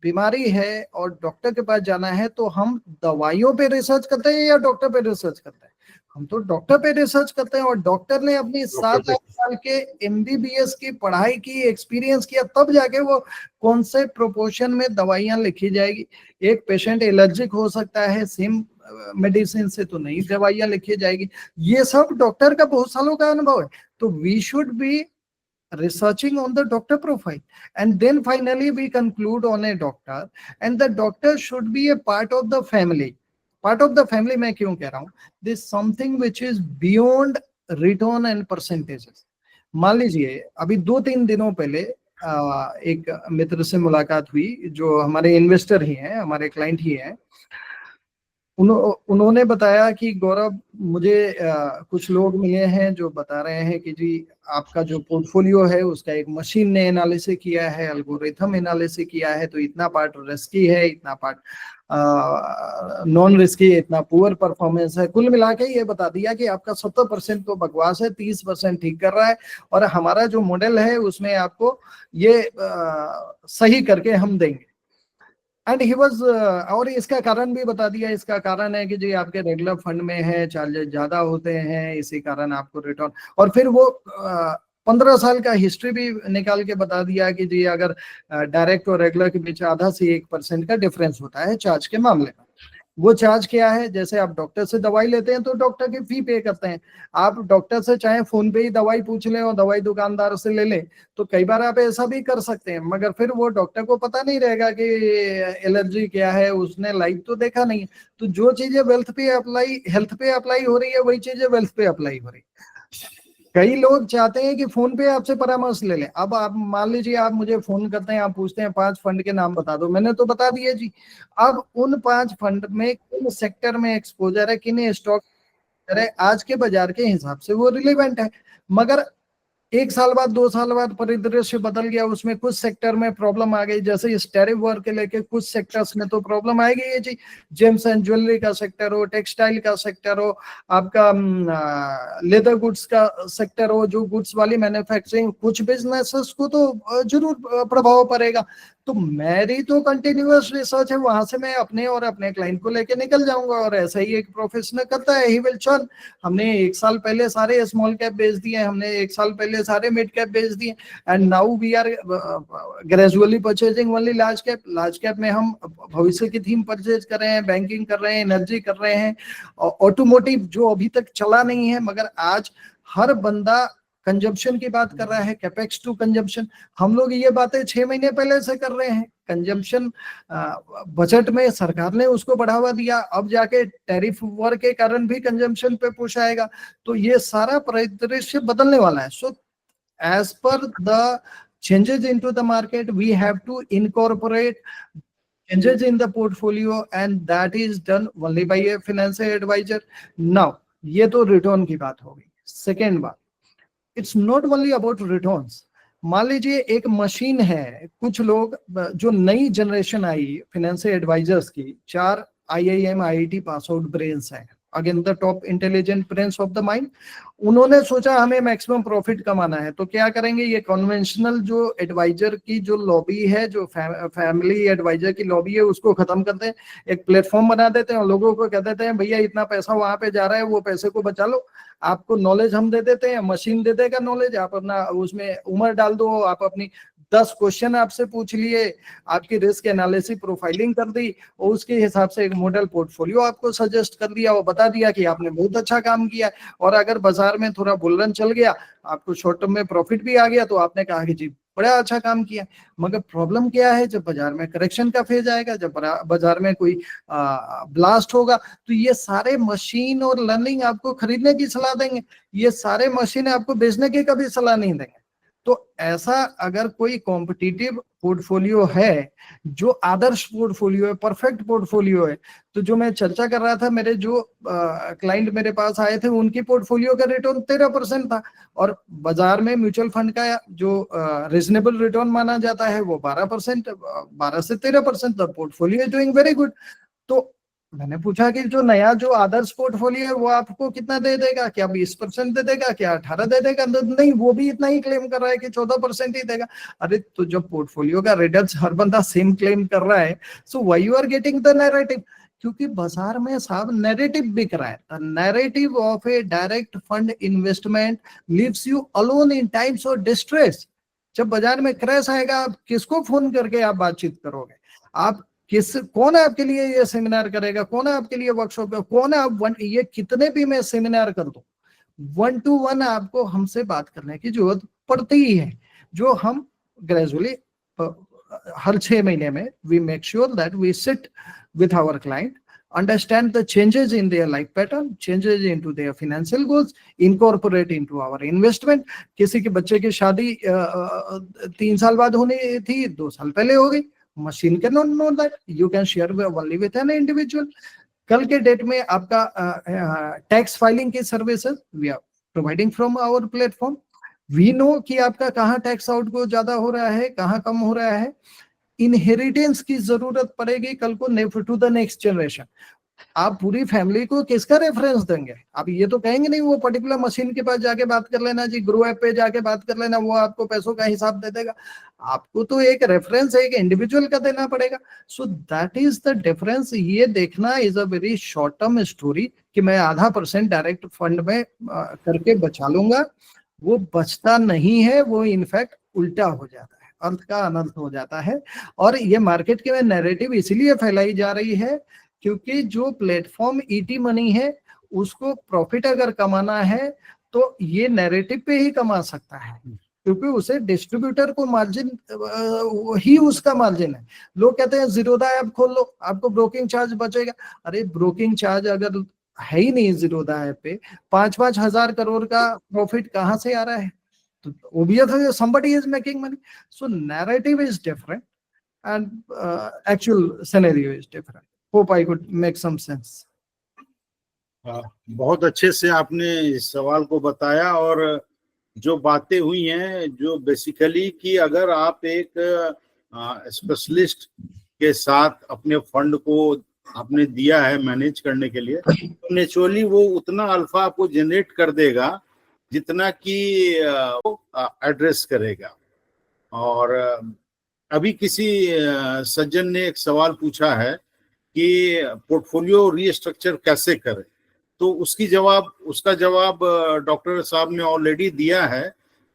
बीमारी है और डॉक्टर के पास जाना है तो हम दवाइयों पे रिसर्च करते हैं या डॉक्टर पे रिसर्च करते हैं? हम तो डॉक्टर पे रिसर्च करते हैं, और डॉक्टर ने अपनी 7-8 साल के MBBS की पढ़ाई की, एक्सपीरियंस किया, तब जाके वो कौन से प्रोपोर्शन में दवाइयां लिखी जाएगी। एक पेशेंट एलर्जिक हो सकता है, सेम मेडिसिन से तो नहीं दवाइयां लिखी जाएगी। ये सब डॉक्टर का बहुत सालों का अनुभव है। तो we should be researching on the doctor profile, and then finally we conclude on a doctor, and the doctor should be a part of the family. Part of the family मैं क्यों कह रहा हूँ? This something which is beyond return and percentages. मान लीजिए अभी 2-3 दिनों पहले एक मित्र से मुलाकात हुई जो हमारे इन्वेस्टर ही हैं, हमारे क्लाइंट ही हैं। उन्होंने बताया कि गौरव, मुझे कुछ लोग मिले हैं जो बता रहे हैं कि जी आपका जो पोर्टफोलियो है उसका एक मशीन ने एनालिसिस किया है, एल्गोरिथम एनालिसिस किया है, तो इतना पार्ट रिस्की है, इतना पार्ट नॉन रिस्की, इतना पुअर परफॉर्मेंस है। कुल मिला के ये बता दिया कि आपका 70% तो बकवास है, 30% ठीक कर रहा है, और हमारा जो मॉडल है उसमें आपको ये सही करके हम देंगे। एंड ही वाज, और इसका कारण भी बता दिया। इसका कारण है कि जी आपके रेगुलर फंड में है, चार्जेस ज्यादा होते हैं, इसी कारण आपको रिटर्न। और फिर वो 15 साल का हिस्ट्री भी निकाल के बता दिया कि जी अगर डायरेक्ट और रेगुलर के बीच आधा से 1% का डिफरेंस होता है चार्ज के मामले में। वो चार्ज क्या है? जैसे आप डॉक्टर से दवाई लेते हैं तो डॉक्टर की फी पे करते हैं। आप डॉक्टर से चाहे फोन पे ही दवाई पूछ लें और दवाई दुकानदार से ले लें, तो कई बार आप ऐसा भी कर सकते हैं, मगर फिर वो डॉक्टर को पता नहीं रहेगा कि एलर्जी क्या है, उसने लाइव तो देखा नहीं। तो जो चीजें हेल्थ पे अप्लाई हो रही है, वही चीजें वेल्थ पे अप्लाई हो रही है। कई लोग चाहते हैं कि फोन पे आपसे परामर्श ले लें। अब आप मान लीजिए आप मुझे फोन करते हैं, आप पूछते हैं 5 फंड के नाम बता दो, मैंने तो बता दिए जी। अब उन 5 फंड में किन सेक्टर में एक्सपोजर है, किन स्टॉक है, आज के बाजार के हिसाब से वो रिलेवेंट है। मगर 1 साल बाद 2 साल बाद परिदृश्य बदल गया, उसमें कुछ सेक्टर में प्रॉब्लम आ गई, जैसे इस टैरिफ वॉर के लेके कुछ सेक्टर्स में तो प्रॉब्लम आएगी है जी। जेम्स एंड ज्वेलरी का सेक्टर हो, टेक्सटाइल का सेक्टर हो, आपका लेदर गुड्स का सेक्टर हो, जो गुड्स वाली मैन्युफैक्चरिंग, कुछ बिजनेसेस को तो जरूर प्रभाव पड़ेगा। तो मेरी तो कंटिन्यूअस रिसर्च है, वहां से मैं अपने और अपने क्लाइंट को लेके निकल जाऊंगा। और ऐसा ही एक प्रोफेशनल करता है, ही विल चर्न। हमने 1 साल पहले सारे स्मॉल कैप बेच दिए, हमने 1 साल पहले सारे मिड कैप बेच दिए, and now we are gradually purchasing only large cap. Large cap में हम भविष्य की थीम परचेज कर रहे हैं, बैंकिंग कर रहे हैं, एनर्जी कर रहे हैं, ऑटोमोटिव जो अभी तक चला नहीं है, मगर आज हर बंदा कंजम्पशन की बात कर रहा है, कैपेक्स टू कंजम्पशन। हम लोग ये बातें 6 महीने पहले से कर रहे हैं। कंजम्पशन बजट में सरकार ने उसको बढ़ावा दिया, अब जाके टैरिफ वॉर के कारण भी कंजम्पशन पे पुश आएगा। तो ये सारा परिदृश्य बदलने वाला है। So as per the changes into the market, we have to incorporate changes in the portfolio, and that is done only by a financial advisor. Now ये तो रिटर्न की बात हो गई। सेकेंड बात, it's not only about returns. मान लीजिए एक मशीन है, कुछ लोग जो नई जनरेशन आई फाइनेंशियल एडवाइजर्स की, 4 IIM IIT pass out brains हैं, again the top intelligent brains of the mind. उन्होंने सोचा हमें मैक्सिमम प्रॉफिट कमाना है, तो क्या करेंगे, ये कन्वेंशनल जो एडवाइजर की जो लॉबी है, जो फैमिली एडवाइजर की लॉबी है, उसको खत्म करते हैं, एक प्लेटफॉर्म बना देते हैं और लोगों को कह देते हैं भैया इतना पैसा वहां पे जा रहा है, वो पैसे को बचा लो, आपको नॉलेज हम दे देते हैं, मशीन दे देगा नॉलेज, आप अपना उसमें उम्र डाल दो, आप अपनी 10 क्वेश्चन आपसे पूछ लिए, आपकी रिस्क एनालिसिस प्रोफाइलिंग कर दी, और उसके हिसाब से एक मॉडल पोर्टफोलियो आपको सजेस्ट कर दिया और बता दिया कि आपने बहुत अच्छा काम किया। और अगर बाजार में थोड़ा बुलरन चल गया, आपको शॉर्ट टर्म में प्रॉफिट भी आ गया, तो आपने कहा कि जी बड़ा अच्छा काम किया। मगर प्रॉब्लम क्या है, जब बाजार में करेक्शन का फेज आएगा, जब बाजार में कोई ब्लास्ट होगा, तो ये सारे मशीन और लर्निंग आपको खरीदने की सलाह देंगे, ये सारे मशीन आपको बेचने की कभी सलाह नहीं देंगे। तो ऐसा अगर कोई कॉम्पिटिटिव पोर्टफोलियो है, जो आदर्श पोर्टफोलियो है, परफेक्ट पोर्टफोलियो है, तो जो मैं चर्चा कर रहा था, मेरे जो क्लाइंट मेरे पास आए थे, उनकी पोर्टफोलियो का रिटर्न 13% था, और बाजार में म्यूचुअल फंड का जो रीजनेबल रिटर्न माना जाता है वो 12%, 12 से 13%। The portfolio is doing very good. तो मैंने पूछा कि जो नया जो आदर्श पोर्टफोलियो है वो आपको कितना दे देगा, क्या 20% दे देगा, क्या 18 दे देगा? नहीं, वो भी इतना ही क्लेम कर रहा है कि 14% ही देगा। अरे तो जब पोर्टफोलियो का रिटर्न हर बंदा सेम क्लेम कर रहा है, so why you are getting the narrative? क्योंकि बाजार में साहब नैरेटिव बिक रहा है। The narrative of a direct fund investment leaves you alone in times of distress. जब बाजार में क्रैश आएगा, आप किसको फोन करके आप बातचीत करोगे? आप कौन आपके लिए ये सेमिनार करेगा, कौन आपके लिए वर्कशॉप, कौन आप ये कितने भी मैं सेमिनार कर दूं, 1-to-1 आपको हमसे बात करने की जरूरत पड़ती ही है, जो हम ग्रेजुअली हर 6 महीने में we make sure that we sit with our client, understand the changes in their life pattern, changes into their financial goals, incorporate into our investment. किसी के बच्चे की शादी 3 साल बाद होनी थी, 2 साल पहले हो गई, machine can not know that, you can share only with an individual. कल के डेट में आपका टैक्स फाइलिंग की services we are providing from our platform. We know कि आपका कहाँ टैक्स आउट को ज्यादा हो रहा है, कहाँ कम हो रहा है। इनहेरिटेंस की जरूरत पड़ेगी कल को टू द नेक्स्ट जनरेशन, आप पूरी फैमिली को किसका रेफरेंस देंगे? आप ये तो कहेंगे नहीं वो पर्टिकुलर मशीन के पास जाके बात कर लेना जी, ग्रो ऐप पे जाके बात कर लेना, वो आपको पैसों का हिसाब दे देगा। आपको तो एक रेफरेंस एक इंडिविजुअल का देना पड़ेगा। सो दैट इज द डिफरेंस। ये देखना is a very short term story कि मैं ½ डायरेक्ट फंड में करके बचा लूंगा, वो बचता नहीं है, वो इनफैक्ट उल्टा हो जाता है, अंत का अनंत हो जाता है। और ये मार्केट के में नैरेटिव इसलिए फैलाई जा रही है क्योंकि जो प्लेटफॉर्म ईटी मनी है उसको प्रॉफिट अगर कमाना है तो ये नैरेटिव पे ही कमा सकता है, क्योंकि उसे डिस्ट्रीब्यूटर को मार्जिन ही उसका मार्जिन है। लोग कहते हैं जीरोधा ऐप खोल लो आपको ब्रोकिंग चार्ज बचेगा। अरे ब्रोकिंग चार्ज अगर है ही नहीं जीरोधा ऐप पे। 5-5 हजार करोड़ का प्रॉफिट कहाँ से आ रहा है? तो obviously somebody is making money. So narrative is different and actual scenario is different. Hope I could make some sense. बहुत अच्छे से आपने इस सवाल को बताया, और जो बातें हुई हैं, जो बेसिकली कि अगर आप एक स्पेशलिस्ट के साथ अपने फंड को आपने दिया है मैनेज करने के लिए, तो नेचुरली वो उतना अल्फा आपको जनरेट कर देगा जितना कि एड्रेस करेगा। और अभी किसी सज्जन ने एक सवाल पूछा है कि पोर्टफोलियो रीस्ट्रक्चर कैसे करें, तो उसका जवाब डॉक्टर साहब ने ऑलरेडी दिया है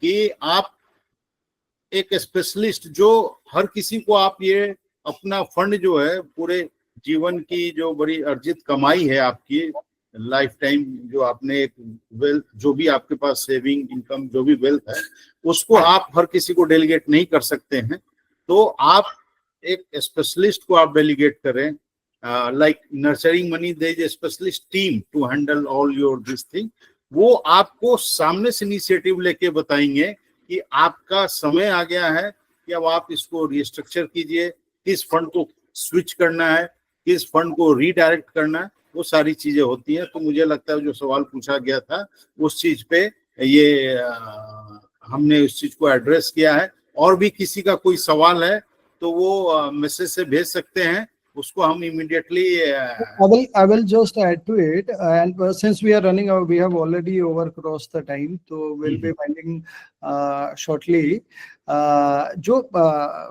कि आप एक स्पेशलिस्ट, जो हर किसी को आप ये अपना फंड जो है पूरे जीवन की जो बड़ी अर्जित कमाई है आपकी लाइफ टाइम, जो आपने एक वेल्थ, जो भी आपके पास सेविंग इनकम, जो भी वेल्थ है, उसको आप हर किसी को डेलीगेट नहीं कर सकते हैं। तो आप एक स्पेशलिस्ट को आप डेलीगेट करें, like nurturing money, there is a specialist team to handle all your this thing. वो आपको सामने से इनिशिएटिव लेके बताएंगे कि आपका समय आ गया है कि अब आप इसको रिस्ट्रक्चर कीजिए, किस फंड को स्विच करना है, किस फंड को रीडायरेक्ट करना है, वो सारी चीजें होती हैं। तो मुझे लगता है जो सवाल पूछा गया था उस चीज पे ये हमने उस चीज को एड्रेस किया है। और भी किसी का कोई सवाल है तो वो मैसेज से भेज सकते हैं, उसको हम immediately I will just add to it, and since we are running out, we have already overcrossed the time, so we'll be winding shortly. जो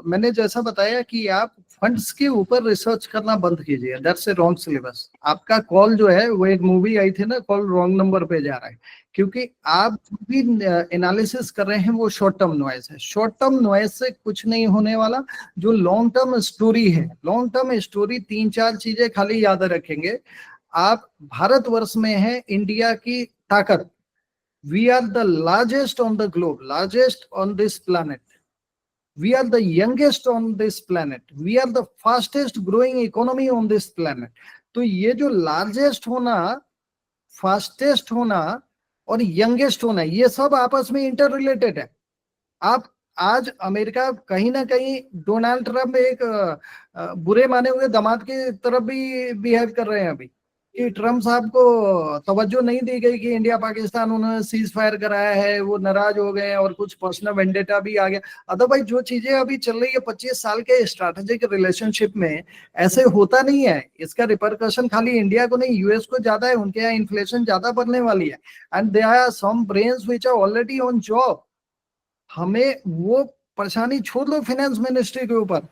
मैंने जैसा बताया कि आप फंड्स के ऊपर रिसर्च करना बंद कीजिए, दैट्स ए रॉन्ग सिलेबस। आपका कॉल जो है वो एक मूवी आई थी ना, कॉल रॉन्ग नंबर पे जा रहा है, क्योंकि आप भी एनालिसिस कर रहे हैं वो शॉर्ट टर्म नॉइज है। शॉर्ट टर्म नॉइज से कुछ नहीं होने वाला। जो लॉन्ग टर्म स्टोरी है, लॉन्ग टर्म स्टोरी 3-4 चीजें खाली याद रखेंगे आप। भारतवर्ष में है इंडिया की ताकत। We are the largest on the globe, largest on this planet. We are the youngest on this planet. We are the fastest growing economy on this planet. तो ये जो लार्जेस्ट होना, फास्टेस्ट होना और यंगेस्ट होना, ये सब आपस में इंटर रिलेटेड है। आप आज अमेरिका कहीं ना कहीं डोनाल्ड ट्रम्प एक बुरे माने हुए दामाद की तरफ भी बिहेव कर रहे हैं अभी, कि ट्रम्प साहब को तवज्जो नहीं दी गई कि इंडिया पाकिस्तान उन्होंने सीज फायर कराया है, वो नाराज हो गए और कुछ पर्सनल वेंडेटा भी आ गया। अदरवाइज जो चीजें अभी चल रही है 25 साल के स्ट्रैटेजिक रिलेशनशिप में, ऐसे होता नहीं है। इसका रिपरकशन खाली इंडिया को नहीं, यूएस को ज्यादा है। उनके यहाँ इन्फ्लेशन ज्यादा बढ़ने वाली है, and there are some brains which are already on job. हमें वो परेशानी छोड़ दो फाइनेंस मिनिस्ट्री के ऊपर,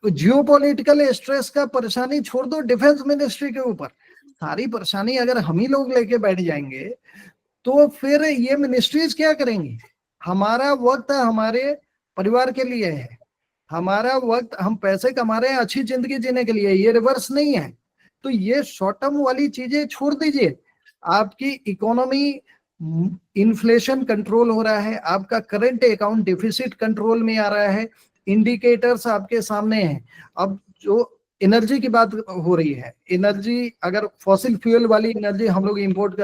जियोपॉलिटिकल स्ट्रेस का परेशानी छोड़ दो डिफेंस मिनिस्ट्री के ऊपर। सारी परेशानी अगर हम ही लोग लेके बैठ जाएंगे तो फिर ये मिनिस्ट्रीज क्या करेंगी? हमारा वक्त हमारे परिवार के लिए है, हमारा वक्त हम पैसे कमा रहे हैं अच्छी जिंदगी जीने के लिए, ये रिवर्स नहीं है। तो ये शॉर्ट टर्म वाली चीजें छोड़ दीजिए। आपकी इकोनॉमी, इन्फ्लेशन कंट्रोल हो रहा है, आपका करंट अकाउंट डिफिसिट कंट्रोल में आ रहा है, इंडिकेटर्स आपके सामने हैं। अब जो एनर्जी की बात हो रही है, एनर्जी अगर फॉसिल फ्यूल वाली एनर्जी हम लोग इंपोर्ट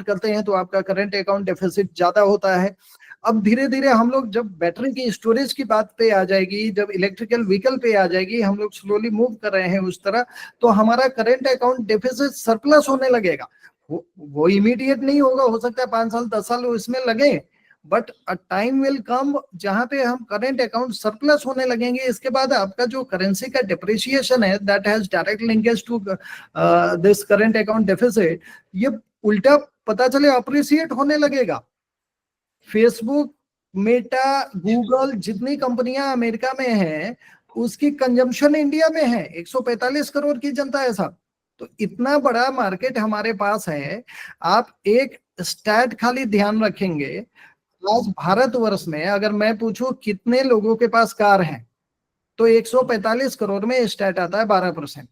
करते हैं तो आपका करंट अकाउंट डेफिसिट ज्यादा होता है। अब धीरे धीरे हम लोग जब बैटरी की स्टोरेज की बात पे आ जाएगी, जब इलेक्ट्रिकल व्हीकल पे आ जाएगी, हम लोग स्लोली मूव कर रहे हैं उस तरह, तो हमारा करंट अकाउंट डेफिसिट सरप्लस होने लगेगा। वो इमीडिएट नहीं होगा, हो सकता है 5 साल 10 साल इसमें लगे, but a time will come जहां पे हम करंट अकाउंट सरप्लस होने लगेंगे। इसके बाद आपका जो करेंसी का डिप्रिसिएशन है, that has direct linkage to this current account deficit, ये उल्टा पता चले अप्रिसिएट होने लगेगा। फेसबुक, मेटा, गूगल, जितनी कंपनियां अमेरिका में हैं उसकी कंजम्पशन इंडिया में है। 145 करोड़ की जनता है साहब। तो इतना बड़ा मार्केट हमारे पास है। आप एक स्टैट खाली ध्यान रखेंगे, आज भारतवर्ष में अगर मैं पूछूं कितने लोगों के पास कार है, तो 145 करोड़ में स्टैट आता है 12%।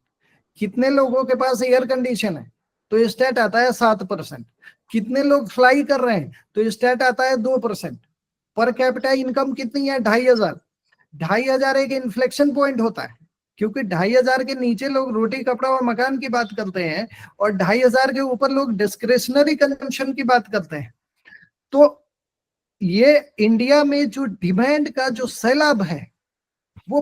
कितने लोगों के पास एयर कंडीशन है, तो स्टैट आता है 7%। कितने लोग फ्लाई कर रहे हैं, तो स्टैट आता है 2%। पर कैपिटा इनकम कितनी है? 2500। 2500 एक इन्फ्लेक्शन पॉइंट होता है। क्योंकि 2,500 के नीचे लोग रोटी कपड़ा और मकान की बात करते हैं और 2,500 के ऊपर लोग डिस्क्रिशनरी कंजम्पशन की बात करते हैं। तो ये इंडिया में जो डिमांड का जो सैलाब है वो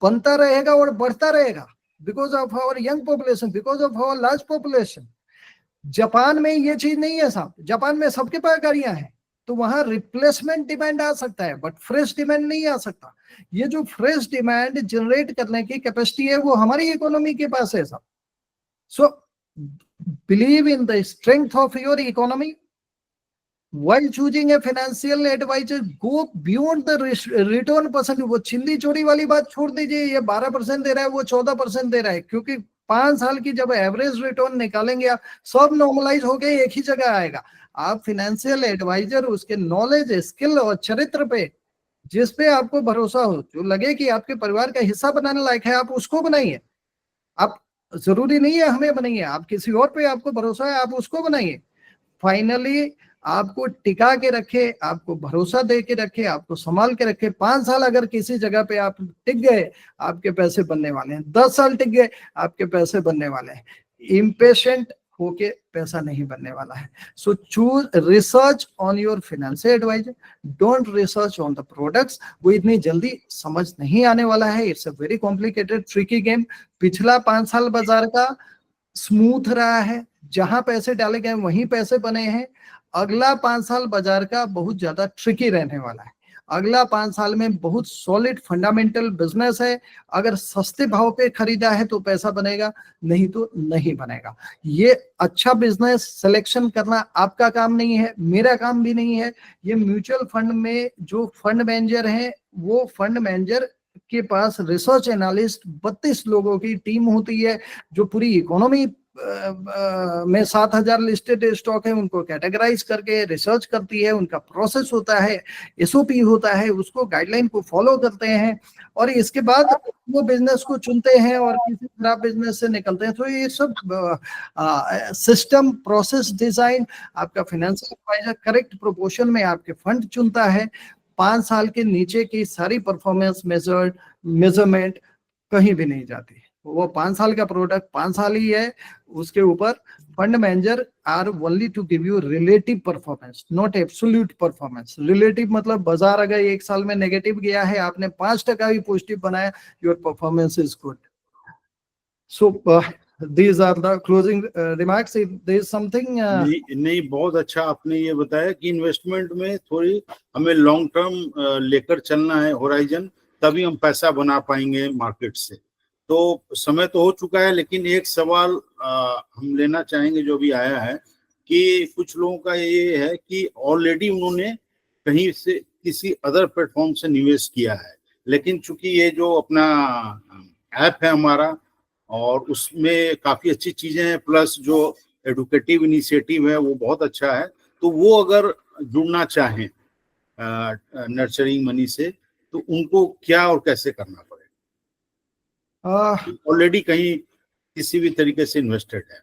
बनता रहेगा और बढ़ता रहेगा because of our young population, because of our large population. Japan में ये चीज नहीं है साहब, जापान में सबके पास गाड़ियां हैं, तो वहां रिप्लेसमेंट डिमांड आ सकता है बट फ्रेश डिमांड नहीं आ सकता। ये जो फ्रेश डिमांड जनरेट करने की कैपेसिटी है वो हमारी इकोनॉमी के पास है साहब। So believe in the strength of your economy while choosing a financial advisor, go beyond the return percent। वो छिंदी चोरी वाली बात छोड़ दीजिए, ये 12% दे रहा है वो 14% दे रहा है, क्योंकि 5 साल की जब एवरेज रिटर्न निकालेंगे आप सब नॉर्मलाइज हो गए एक ही जगह आएगा। आप फाइनेंशियल एडवाइजर उसके नॉलेज स्किल और चरित्र पे जिस पे आपको भरोसा हो, जो लगे कि आपके परिवार का हिस्सा बनाने लायक है, आप उसको बनाइए। आप जरूरी नहीं है हमें बनाइए, आप किसी और पे आपको भरोसा है आप उसको बनाइए। फाइनली आपको टिका के रखे, आपको भरोसा दे के रखे, आपको संभाल के रखे। 5 साल अगर किसी जगह पे आप टिक गए आपके पैसे बनने वाले हैं, 10 साल टिक गए आपके पैसे बनने वाले हैं। इम्पेशेंट होके पैसा नहीं बनने वाला है। So choose research on your financial advisor, don't research on the products. वो इतनी जल्दी समझ नहीं आने वाला है, it's a very complicated tricky game. पिछला 5 साल बाजार का स्मूथ रहा है, जहां पैसे डाले गए वहीं पैसे बने हैं। अगला 5 साल बाजार का बहुत ज्यादा ट्रिकी रहने वाला है। अगला 5 साल में बहुत सॉलिड फंडामेंटल बिजनेस है। अगर सस्ते भाव पे खरीदा है तो पैसा बनेगा, नहीं तो नहीं बनेगा। ये अच्छा बिजनेस सिलेक्शन करना आपका काम नहीं है, मेरा काम भी नहीं है। ये म्यूचुअल फंड में जो फंड मैनेजर हैं, वो फंड मैनेजर के पास रिसर्च एनालिस्ट 32 लोगों की टीम होती है जो पूरी इकोनॉमी में 7,000 लिस्टेड स्टॉक है, उनको कैटेगराइज करके रिसर्च करती है। उनका प्रोसेस होता है, एसओपी होता है, उसको गाइडलाइन को फॉलो करते हैं और इसके बाद वो बिजनेस को चुनते हैं और किसी खराब बिजनेस से निकलते हैं। तो ये सब सिस्टम प्रोसेस डिजाइन, आपका फाइनेंशियल एडवाइजर करेक्ट प्रोपोर्शन में आपके फंड चुनता है। 5 साल के नीचे की सारी परफॉर्मेंस मेजरमेंट कहीं भी नहीं जाती। वो 5 साल का प्रोडक्ट 5 साल ही है, उसके ऊपर fund manager are only to give you relative performance, not absolute performance. Relative मतलब बाजार अगर 1 साल में नेगेटिव गया है, आपने 5% भी पॉजिटिव बनाया, your performance is good. So these are the closing remarks. If there is something नहीं, बहुत अच्छा आपने ये बताया कि इन्वेस्टमेंट में थोड़ी हमें लॉन्ग टर्म लेकर चलना है होराइजन, तभी हम पैसा बना पाएंगे मार्केट से। तो समय तो हो चुका है, लेकिन एक सवाल हम लेना चाहेंगे जो भी आया है कि कुछ लोगों का ये है कि ऑलरेडी उन्होंने कहीं से किसी अदर प्लेटफॉर्म से निवेश किया है, लेकिन चूंकि ये जो अपना ऐप है हमारा और उसमें काफी अच्छी चीजें हैं, प्लस जो एडुकेटिव इनिशिएटिव है वो बहुत अच्छा है, तो वो अगर जुड़ना चाहें नर्चरिंग मनी से तो उनको क्या और कैसे करना पड़ेगा, ऑलरेडी कहीं किसी भी तरीके से इन्वेस्टेड है?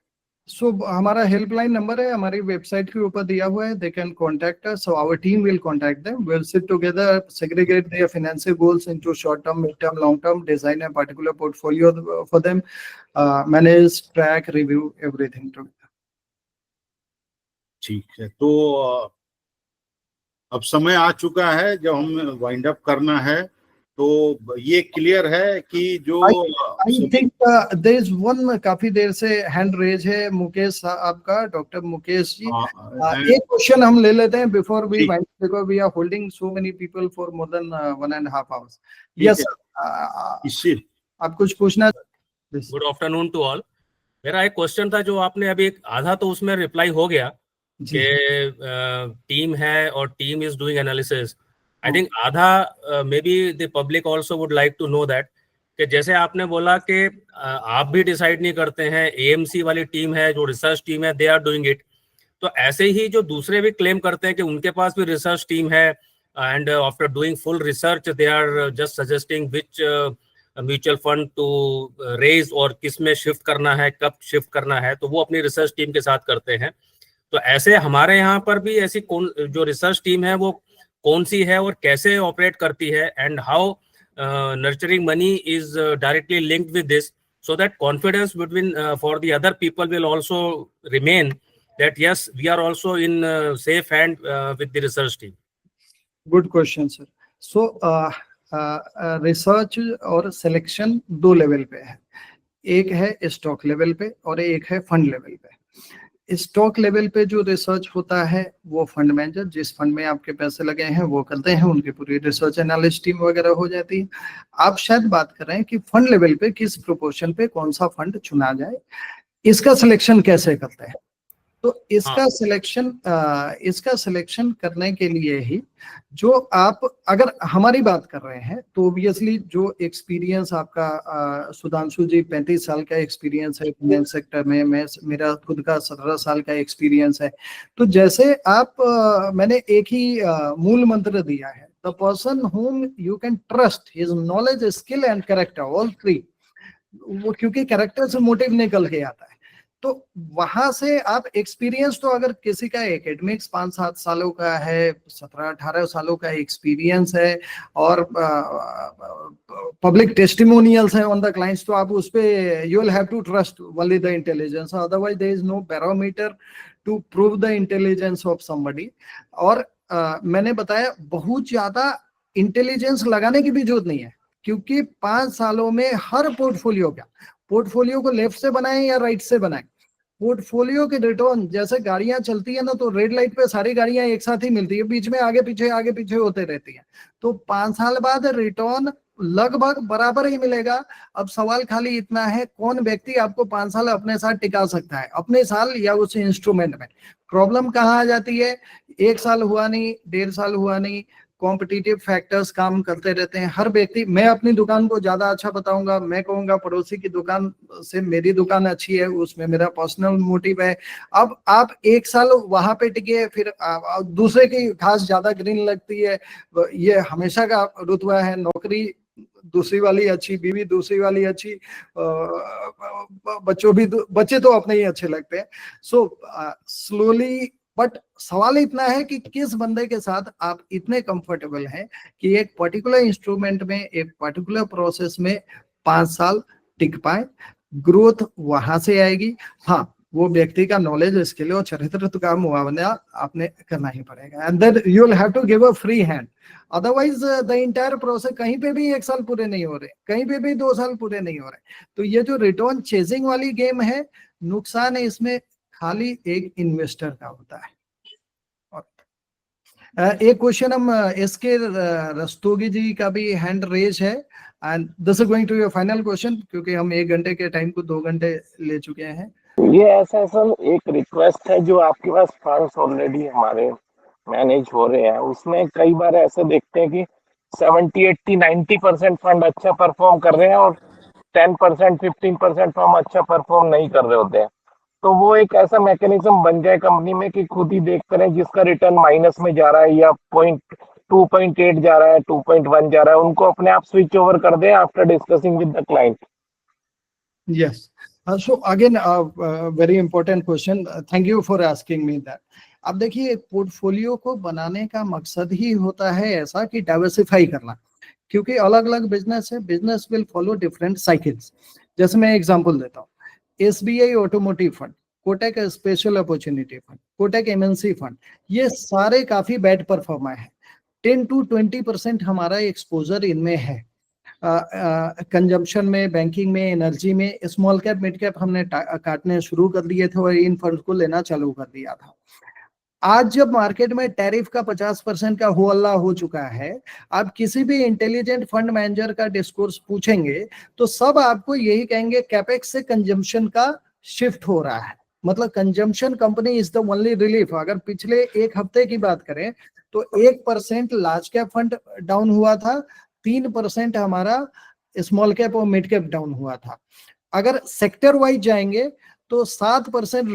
सो हमारा हेल्पलाइन नंबर है हमारी वेबसाइट के ऊपर दिया हुआ है, they can contact us, so our team will contact them, will sit together, segregate their financial goals into short term, mid term, long term, design a particular portfolio for them, manage, track, review everything together. ठीक है, तो अब समय आ चुका है जब हमें wind up करना है, तो ये क्लियर है कि जो I think there is one काफी देर से हैंड रेज है, मुकेश आपका, डॉक्टर मुकेश जी। एक क्वेश्चन हम ले लेते हैं before we wind, because we are holding so many people for more than 1.5 hours. Yes, आप कुछ पूछना? Good afternoon to all. मेरा एक क्वेश्चन था जो आपने अभी आधा तो उसमें रिप्लाई हो गया कि टीम है और team is doing analysis. I think आधा maybe the public also would like to know that, कि जैसे आपने बोला कि आप भी डिसाइड नहीं करते हैं, एएमसी वाली टीम है जो रिसर्च टीम है, दे आर डूइंग इट, तो ऐसे ही जो दूसरे भी क्लेम करते हैं कि उनके पास भी रिसर्च टीम है and after doing full research they are just suggesting which mutual fund to raise और किस में शिफ्ट करना है, कब शिफ्ट करना है, तो वो अपनी रिसर्च टीम के साथ करते हैं। तो ऐसे हमारे यहाँ पर भी ऐसी कौन जो रिसर्च टीम है वो कौन सी है और कैसे ऑपरेट करती है, and how nurturing money is directly linked with this, so that confidence between for the other people will also remain, that yes, we are also in safe hand with the research team. Good question sir. So research और selection दो level पे है. एक है stock level पे और एक है फंड लेवल पे. स्टॉक लेवल पे जो रिसर्च होता है वो फंड मैनेजर जिस फंड में आपके पैसे लगे हैं वो करते हैं, उनकी पूरी रिसर्च एनालिस्ट टीम वगैरह हो जाती है. आप शायद बात कर रहे हैं कि फंड लेवल पे किस प्रोपोर्शन पे कौन सा फंड चुना जाए, इसका सिलेक्शन कैसे करते हैं. तो इसका सिलेक्शन करने के लिए ही जो आप अगर हमारी बात कर रहे हैं तो ऑब्वियसली जो एक्सपीरियंस आपका सुधांशु जी 35 साल का एक्सपीरियंस है फाइनेंस सेक्टर में, मेरा खुद का 17 साल का एक्सपीरियंस है. तो जैसे आप मैंने एक ही मूल मंत्र दिया है, the person whom you can trust, his knowledge, skill and character, all three. वो क्योंकि कैरेक्टर से मोटिव निकल के आता है. तो वहां से आप एक्सपीरियंस तो अगर किसी का एकेडमिक्स 5-7 सालों का है, 17-18 सालों का एक्सपीरियंस है और पब्लिक टेस्टिमोनियल्स है ऑन द क्लाइंट्स, तो आप उस पे you will have to trust only the intelligence, otherwise there is no barometer to prove the intelligence of somebody. और मैंने बताया बहुत ज्यादा इंटेलिजेंस लगाने की भी जरूरत नहीं है, क्योंकि 5 सालों में हर पोर्टफोलियो को लेफ्ट से बनाएं या राइट से बनाएं, पोर्टफोलियो के रिटर्न, जैसे गाड़ियां चलती है ना तो रेड लाइट पे सारी गाड़ियां एक साथ ही मिलती है, बीच में आगे पीछे होते रहती हैं. तो 5 साल बाद रिटर्न लगभग बराबर ही मिलेगा. अब सवाल खाली इतना है कौन व्यक्ति आपको 5 साल अपने साथ टिका सकता है, अपने साल या उस इंस्ट्रूमेंट में. प्रॉब्लम कहाँ आ जाती है, 1 साल हुआ नहीं, 1.5 साल हुआ नहीं, कॉम्पिटिटिव फैक्टर्स काम करते रहते हैं. हर व्यक्ति, मैं अपनी दुकान को ज्यादा अच्छा बताऊंगा, मैं कहूंगा पड़ोसी की दुकान से मेरी दुकान अच्छी है, उसमें मेरा पर्सनल मोटिव है. अब आप 1 साल वहां पे टिके, फिर दूसरे की घास ज्यादा ग्रीन लगती है, ये हमेशा का रुतबा है. नौकरी दूसरी वाली अच्छी, बीवी दूसरी वाली अच्छी, बच्चे तो अपने ही अच्छे लगते हैं. सो स्लोली, बट सवाल इतना है कि किस बंदे के साथ आप इतने कंफर्टेबल हैं कि एक पर्टिकुलर इंस्ट्रूमेंट में, एक पर्टिकुलर प्रोसेस में 5 साल टिक पाए. ग्रोथ वहां से आएगी. हाँ, वो व्यक्ति का नॉलेज, स्किल और चरित्र का मुआवजा आपने करना ही पड़ेगा, and then you will have to give a free hand. Otherwise the entire process, कहीं पे भी 1 साल पूरे नहीं हो रहे, कहीं पे भी 2 साल पूरे नहीं हो रहे. तो ये जो रिटर्न चेजिंग वाली गेम है, नुकसान है इसमें खाली एक इन्वेस्टर का होता है. और एक क्वेश्चन हम एसके रस्तोगी जी का भी हैंड रेज है, and this is going to your final question, क्योंकि हम 1 घंटे के टाइम को 2 घंटे ले चुके हैं. ये ऐसा सर एक रिक्वेस्ट है, जो आपके पास फंड्स ऑलरेडी हमारे मैनेज हो रहे हैं, उसमें कई बार ऐसे देखते हैं कि 70-80-90% फंड अच्छा परफॉर्म कर रहे हैं और 10%-15% फंड अच्छा परफॉर्म नहीं कर रहे होते हैं. तो वो एक ऐसा मैकेनिज्म बन जाए कंपनी में कि खुद ही देख करें जिसका रिटर्न माइनस में जा रहा है या 2.8 जा रहा है, 2.1 जा रहा है, उनको अपने आप स्विच ओवर कर दे after discussing with the client. Yes, so again very important question, thank you for asking me that. अब देखिए, पोर्टफोलियो को बनाने का मकसद ही होता है ऐसा कि डाइवर्सिफाई करना, क्योंकि अलग अलग बिजनेस है, business will follow different cycles. जैसे मैं एग्जांपल देता हूँ, SBI automotive fund, Kotak special opportunity fund, Kotak MNC fund, ये सारे काफी बैड परफॉर्मर है. 10-20% हमारा एक्सपोजर इनमें है. कंजम्पशन में, बैंकिंग में, एनर्जी में, स्मॉल कैप मिड कैप हमने काटने शुरू कर दिए थे और इन फंड को लेना चालू कर दिया था. आज जब मार्केट में टैरिफ का 50% का हो हल्ला हो चुका है, आप किसी भी इंटेलिजेंट फंड मैनेजर का डिस्कोर्स पूछेंगे तो सब आपको यही कहेंगे कैपेक्स से कंजम्पशन का शिफ्ट हो रहा है. मतलब consumption company is the only relief. अगर पिछले 1 हफ्ते की बात करें तो 1% लार्ज कैप फंड डाउन हुआ था, 3% हमारा स्मॉल कैप और मिड कैप डाउन हुआ था. अगर सेक्टर वाइज जाएंगे तो 7%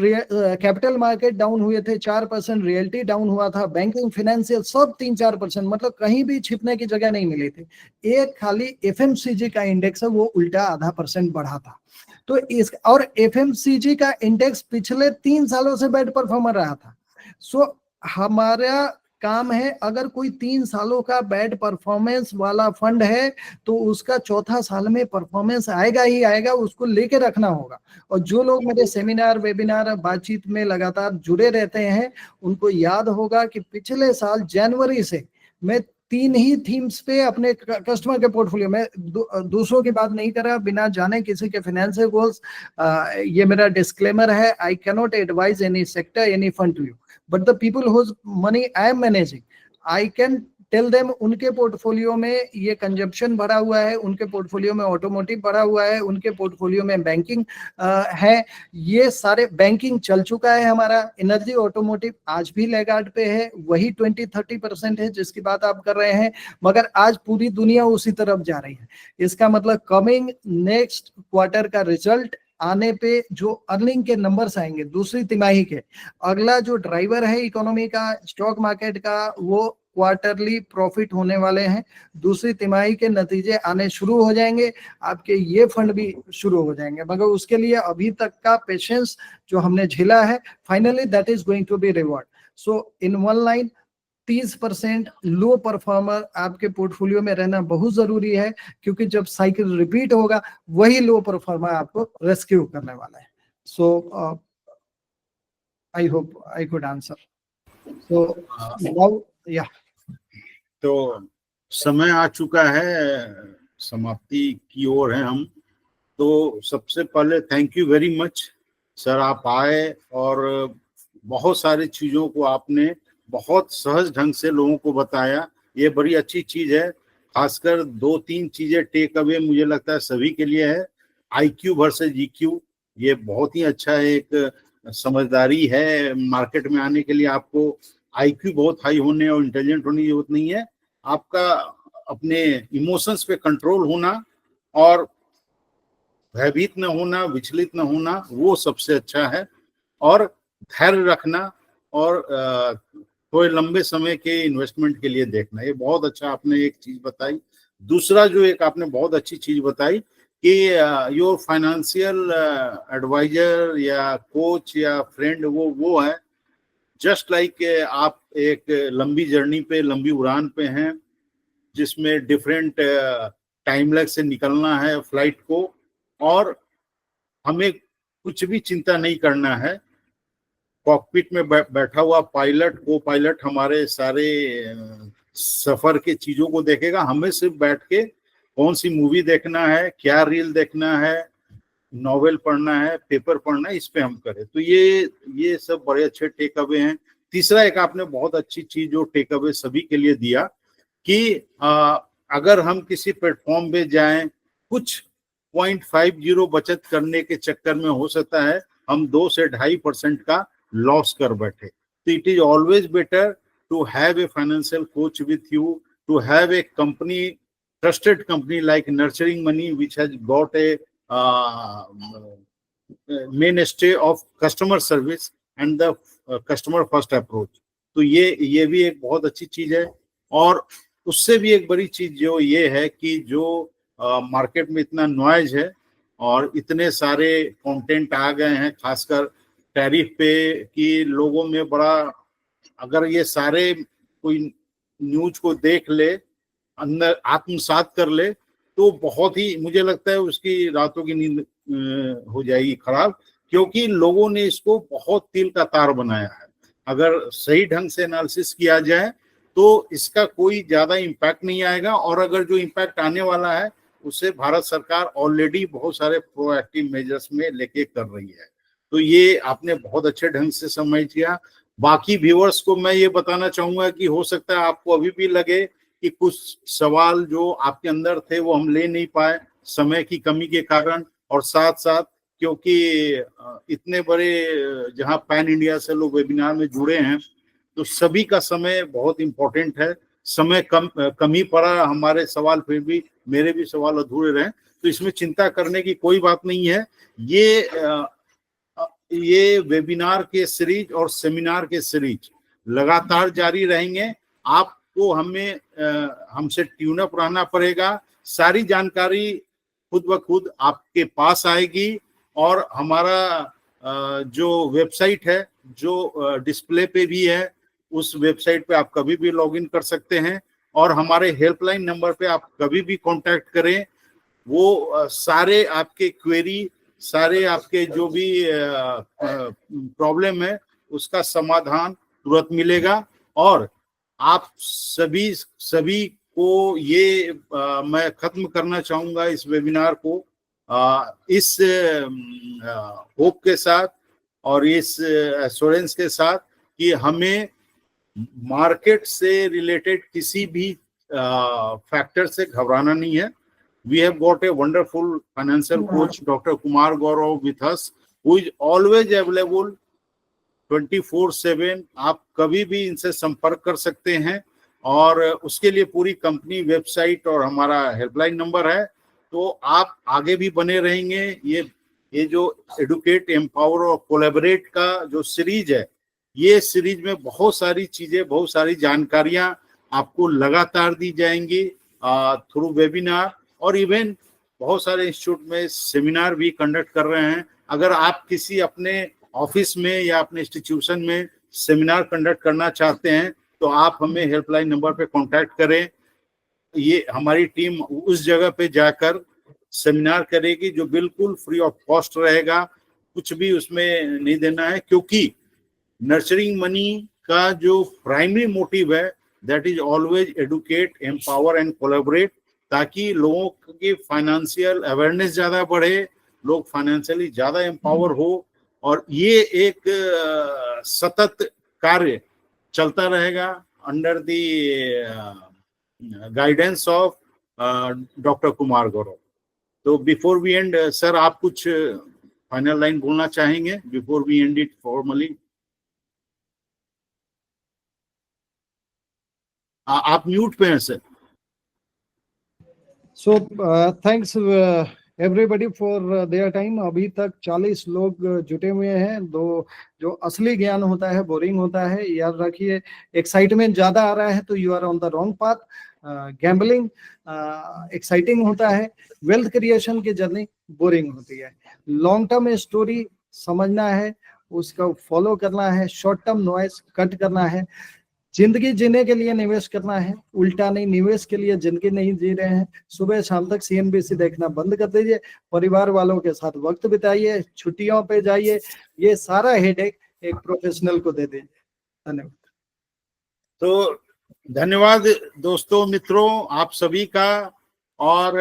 कैपिटल मार्केट डाउन हुए थे, 4% रियल्टी डाउन हुआ था, बैंकिंग फाइनेंशियल सब 3-4%, मतलब कहीं भी छिपने की जगह नहीं मिली थी. एक खाली FMCG का इंडेक्स है वो उल्टा 0.5% बढ़ा था. तो इस और FMCG का इंडेक्स पिछले 3 सालों से बैड परफॉर्मर रहा था. सो हमारा काम है। अगर कोई 3 सालों का बैड परफॉर्मेंस वाला फंड है तो उसका चौथा साल में परफॉर्मेंस आएगा ही आएगा, उसको लेके रखना होगा। और जो लोग मेरे सेमिनार वेबिनार बातचीत में लगातार जुड़े रहते हैं उनको याद होगा कि पिछले साल जनवरी से मैं 3 ही थीम्स पे अपने कस्टमर के पोर्टफोलियो में दूसरों की बात नहीं कर रहा बिना जाने किसी के फाइनेंशियल गोल्स। ये मेरा डिस्क्लेमर है, I cannot advise any sector any fund to you, but the people whose money I am managing I can tell them उनके पोर्टफोलियो में ये कंजप्शन बढ़ा हुआ है, उनके पोर्टफोलियो में ऑटोमोटिव बढ़ा हुआ है, उनके पोर्टफोलियो में बैंकिंग है। ये सारे बैंकिंग चल चुका है हमारा, एनर्जी ऑटोमोटिव आज भी लैगार्ड पे है, वही 20-30% है जिसकी बात आप कर रहे हैं, मगर आज पूरी दुनिया उसी तरफ जा रही है। इसका मतलब कमिंग नेक्स्ट क्वार्टर का रिजल्ट आने पे जो अर्निंग के नंबर्स आएंगे दूसरी तिमाही के, अगला जो ड्राइवर है इकोनॉमी का, स्टॉक मार्केट का, वो क्वार्टरली प्रॉफिट होने वाले हैं। दूसरी तिमाही के नतीजे आने शुरू हो जाएंगे, आपके ये फंड भी शुरू हो जाएंगे, मगर उसके लिए अभी तक का पेशेंस जो हमने झेला है, finally that is going to be reward. So in one line 30% low performer आपके पोर्टफोलियो में रहना बहुत जरूरी है, क्योंकि जब साइकिल रिपीट होगा वही लो परफॉर्मर आपको रेस्क्यू करने वाला है। So I hope I could answer. So now या तो समय आ चुका है, समाप्ति की ओर है हम। तो सबसे पहले thank you very much sir, आप आए और बहुत सारी चीज़ों को आपने बहुत सहज ढंग से लोगों को बताया। ये बड़ी अच्छी चीज़ है। खासकर 2-3 चीज़ें टेक अवे मुझे लगता है सभी के लिए है। IQ वर्सेस EQ, ये बहुत ही अच्छा है, एक समझदारी है। मार्केट में आने के लिए आपको IQ बहुत हाई होने और इंटेलिजेंट होने की जरूरत नहीं है, आपका अपने इमोशंस पे कंट्रोल होना और भयभीत न होना, विचलित न होना, वो सबसे अच्छा है। और धैर्य रखना और थोड़े लंबे समय के इन्वेस्टमेंट के लिए देखना, ये बहुत अच्छा आपने एक चीज बताई। दूसरा जो एक आपने बहुत अच्छी चीज बताई कि योर फाइनेंशियल एडवाइजर या कोच या फ्रेंड वो है जस्ट लाइक आप एक लंबी जर्नी पे, लंबी उड़ान पे हैं जिसमें डिफरेंट टाइम लैग से निकलना है फ्लाइट को, और हमें कुछ भी चिंता नहीं करना है। कॉकपिट में बैठा हुआ पायलट, को पायलट हमारे सारे सफर के चीजों को देखेगा, हमें सिर्फ बैठ के कौन सी मूवी देखना है, क्या रील देखना है, नॉवेल पढ़ना है, पेपर पढ़ना है, इस पे हम करें। तो ये सब बड़े अच्छे टेक अवे हैं। तीसरा एक आपने बहुत अच्छी चीज जो टेक अवे सभी के लिए दिया कि अगर हम किसी प्लेटफॉर्म पे जाएं, कुछ 0.50 बचत करने के चक्कर में हो सकता है हम 2 से 2.5% का लॉस कर बैठे। तो it is always better to have a financial coach with you, to have a company, trusted company like nurturing money which has got a mainstay of customer service and the customer first approach। तो ये भी एक बहुत अच्छी चीज है। और उससे भी एक बड़ी चीज जो ये है कि जो मार्केट में इतना नॉइज है और इतने सारे कंटेंट आ गए हैं, खासकर टैरिफ पे, कि लोगों में बड़ा, अगर ये सारे कोई न्यूज को देख ले, अंदर आत्मसात कर ले, तो बहुत ही मुझे लगता है उसकी रातों की नींद हो जाएगी खराब, क्योंकि लोगों ने इसको बहुत तिल का तार बनाया है। अगर सही ढंग से एनालिसिस किया जाए तो इसका कोई ज्यादा इम्पैक्ट नहीं आएगा, और अगर जो इम्पैक्ट आने वाला है उसे भारत सरकार ऑलरेडी बहुत सारे प्रोएक्टिव मेजर्स में लेके कर रही है। तो ये आपने बहुत अच्छे ढंग से समझ किया। बाकी व्यूअर्स को मैं ये बताना चाहूंगा कि हो सकता है आपको अभी भी लगे कि कुछ सवाल जो आपके अंदर थे वो हम ले नहीं पाए समय की कमी के कारण, और साथ साथ क्योंकि इतने बड़े जहां पैन इंडिया से लोग वेबिनार में जुड़े हैं, तो सभी का समय बहुत इंपॉर्टेंट है। समय कम ही पड़ा, हमारे सवाल फिर भी, मेरे भी सवाल अधूरे रहे, तो इसमें चिंता करने की कोई बात नहीं है। ये वेबिनार के सीरीज और सेमिनार के सीरीज लगातार जारी रहेंगे। आपको हमसे ट्यून अप रहना पड़ेगा, सारी जानकारी खुद ब खुद आपके पास आएगी। और हमारा जो वेबसाइट है, जो डिस्प्ले पे भी है, उस वेबसाइट पे आप कभी भी लॉग इन कर सकते हैं और हमारे हेल्पलाइन नंबर पे आप कभी भी कांटेक्ट करें। वो सारे आपके क्वेरी, सारे आपके जो भी प्रॉब्लम है उसका समाधान तुरंत मिलेगा। और आप सभी को ये मैं खत्म करना चाहूंगा इस वेबिनार को इस होप के साथ और इस एश्योरेंस के साथ कि हमें मार्केट से रिलेटेड किसी भी फैक्टर से घबराना नहीं है। We have got a wonderful financial coach, Dr. Kumar Gaurav, with us, who is always available 24/7. आप कभी भी इनसे संपर्क कर सकते हैं और उसके लिए पूरी कंपनी वेबसाइट और हमारा हेल्पलाइन नंबर है। तो आप आगे भी बने रहेंगे। ये जो एडुकेट, एम्पावर और कोलैबोरेट का जो सीरीज है, ये सीरीज में बहुत सारी चीजें, बहुत सारी जानकारियां आपको लगातार दी जाएंगी थ्रू वेबिनार, और इवन बहुत सारे इंस्टीट्यूट में सेमिनार भी कंडक्ट कर रहे हैं। अगर आप किसी अपने ऑफिस में या अपने इंस्टीट्यूशन में सेमिनार कंडक्ट करना चाहते हैं तो आप हमें हेल्पलाइन नंबर पे कांटेक्ट करें। ये हमारी टीम उस जगह पे जाकर सेमिनार करेगी जो बिल्कुल फ्री ऑफ कॉस्ट रहेगा, कुछ भी उसमें नहीं देना है, क्योंकि नर्चरिंग मनी का जो प्राइमरी मोटिव है that is always educate, empower and collaborate, ताकि लोगों की फाइनेंशियल अवेयरनेस ज्यादा बढ़े, लोग फाइनेंशियली ज्यादा एम्पावर हो, और ये एक सतत कार्य चलता रहेगा under the guidance of doctor Kumar Gaurav. तो बिफोर वी एंड, सर आप कुछ फाइनल लाइन बोलना चाहेंगे before we end it formally? आप म्यूट पे हैं sir. So thanks everybody for their time. अभी तक 40 लोग जुटे हुए हैं। जो असली ज्ञान होता है बोरिंग होता है, याद रखिए। एक्साइटमेंट ज्यादा आ रहा है तो you are on the wrong path. Gambling exciting होता है, वेल्थ क्रिएशन की जर्नी बोरिंग होती है। लॉन्ग टर्म स्टोरी समझना है, उसका फॉलो करना है, शॉर्ट टर्म नॉइस कट करना है। जिंदगी जीने के लिए निवेश करना है, उल्टा नहीं, निवेश के लिए जिंदगी नहीं जी रहे हैं। सुबह शाम तक CNBC देखना बंद कर दीजिए, परिवार वालों के साथ वक्त बिताइए, छुट्टियों पे जाइए। ये सारा हेडेक एक प्रोफेशनल को दे दीजिए। धन्यवाद। तो धन्यवाद दोस्तों, मित्रों, आप सभी का। और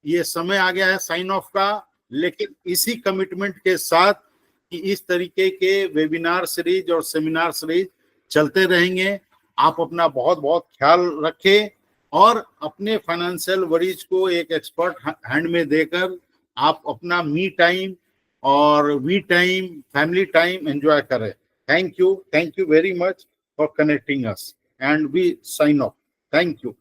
ये समय आ गया है साइन ऑफ का, लेकिन इसी कमिटमेंट के साथ कि इस तरीके के वेबिनार सीरीज और सेमिनार सीरीज चलते रहेंगे। आप अपना बहुत बहुत ख्याल रखें और अपने फाइनेंशियल वरीज को एक एक्सपर्ट हैंड में देकर आप अपना मी टाइम और we time, family time enjoy करें। Thank you very much for connecting us and we sign off. Thank you.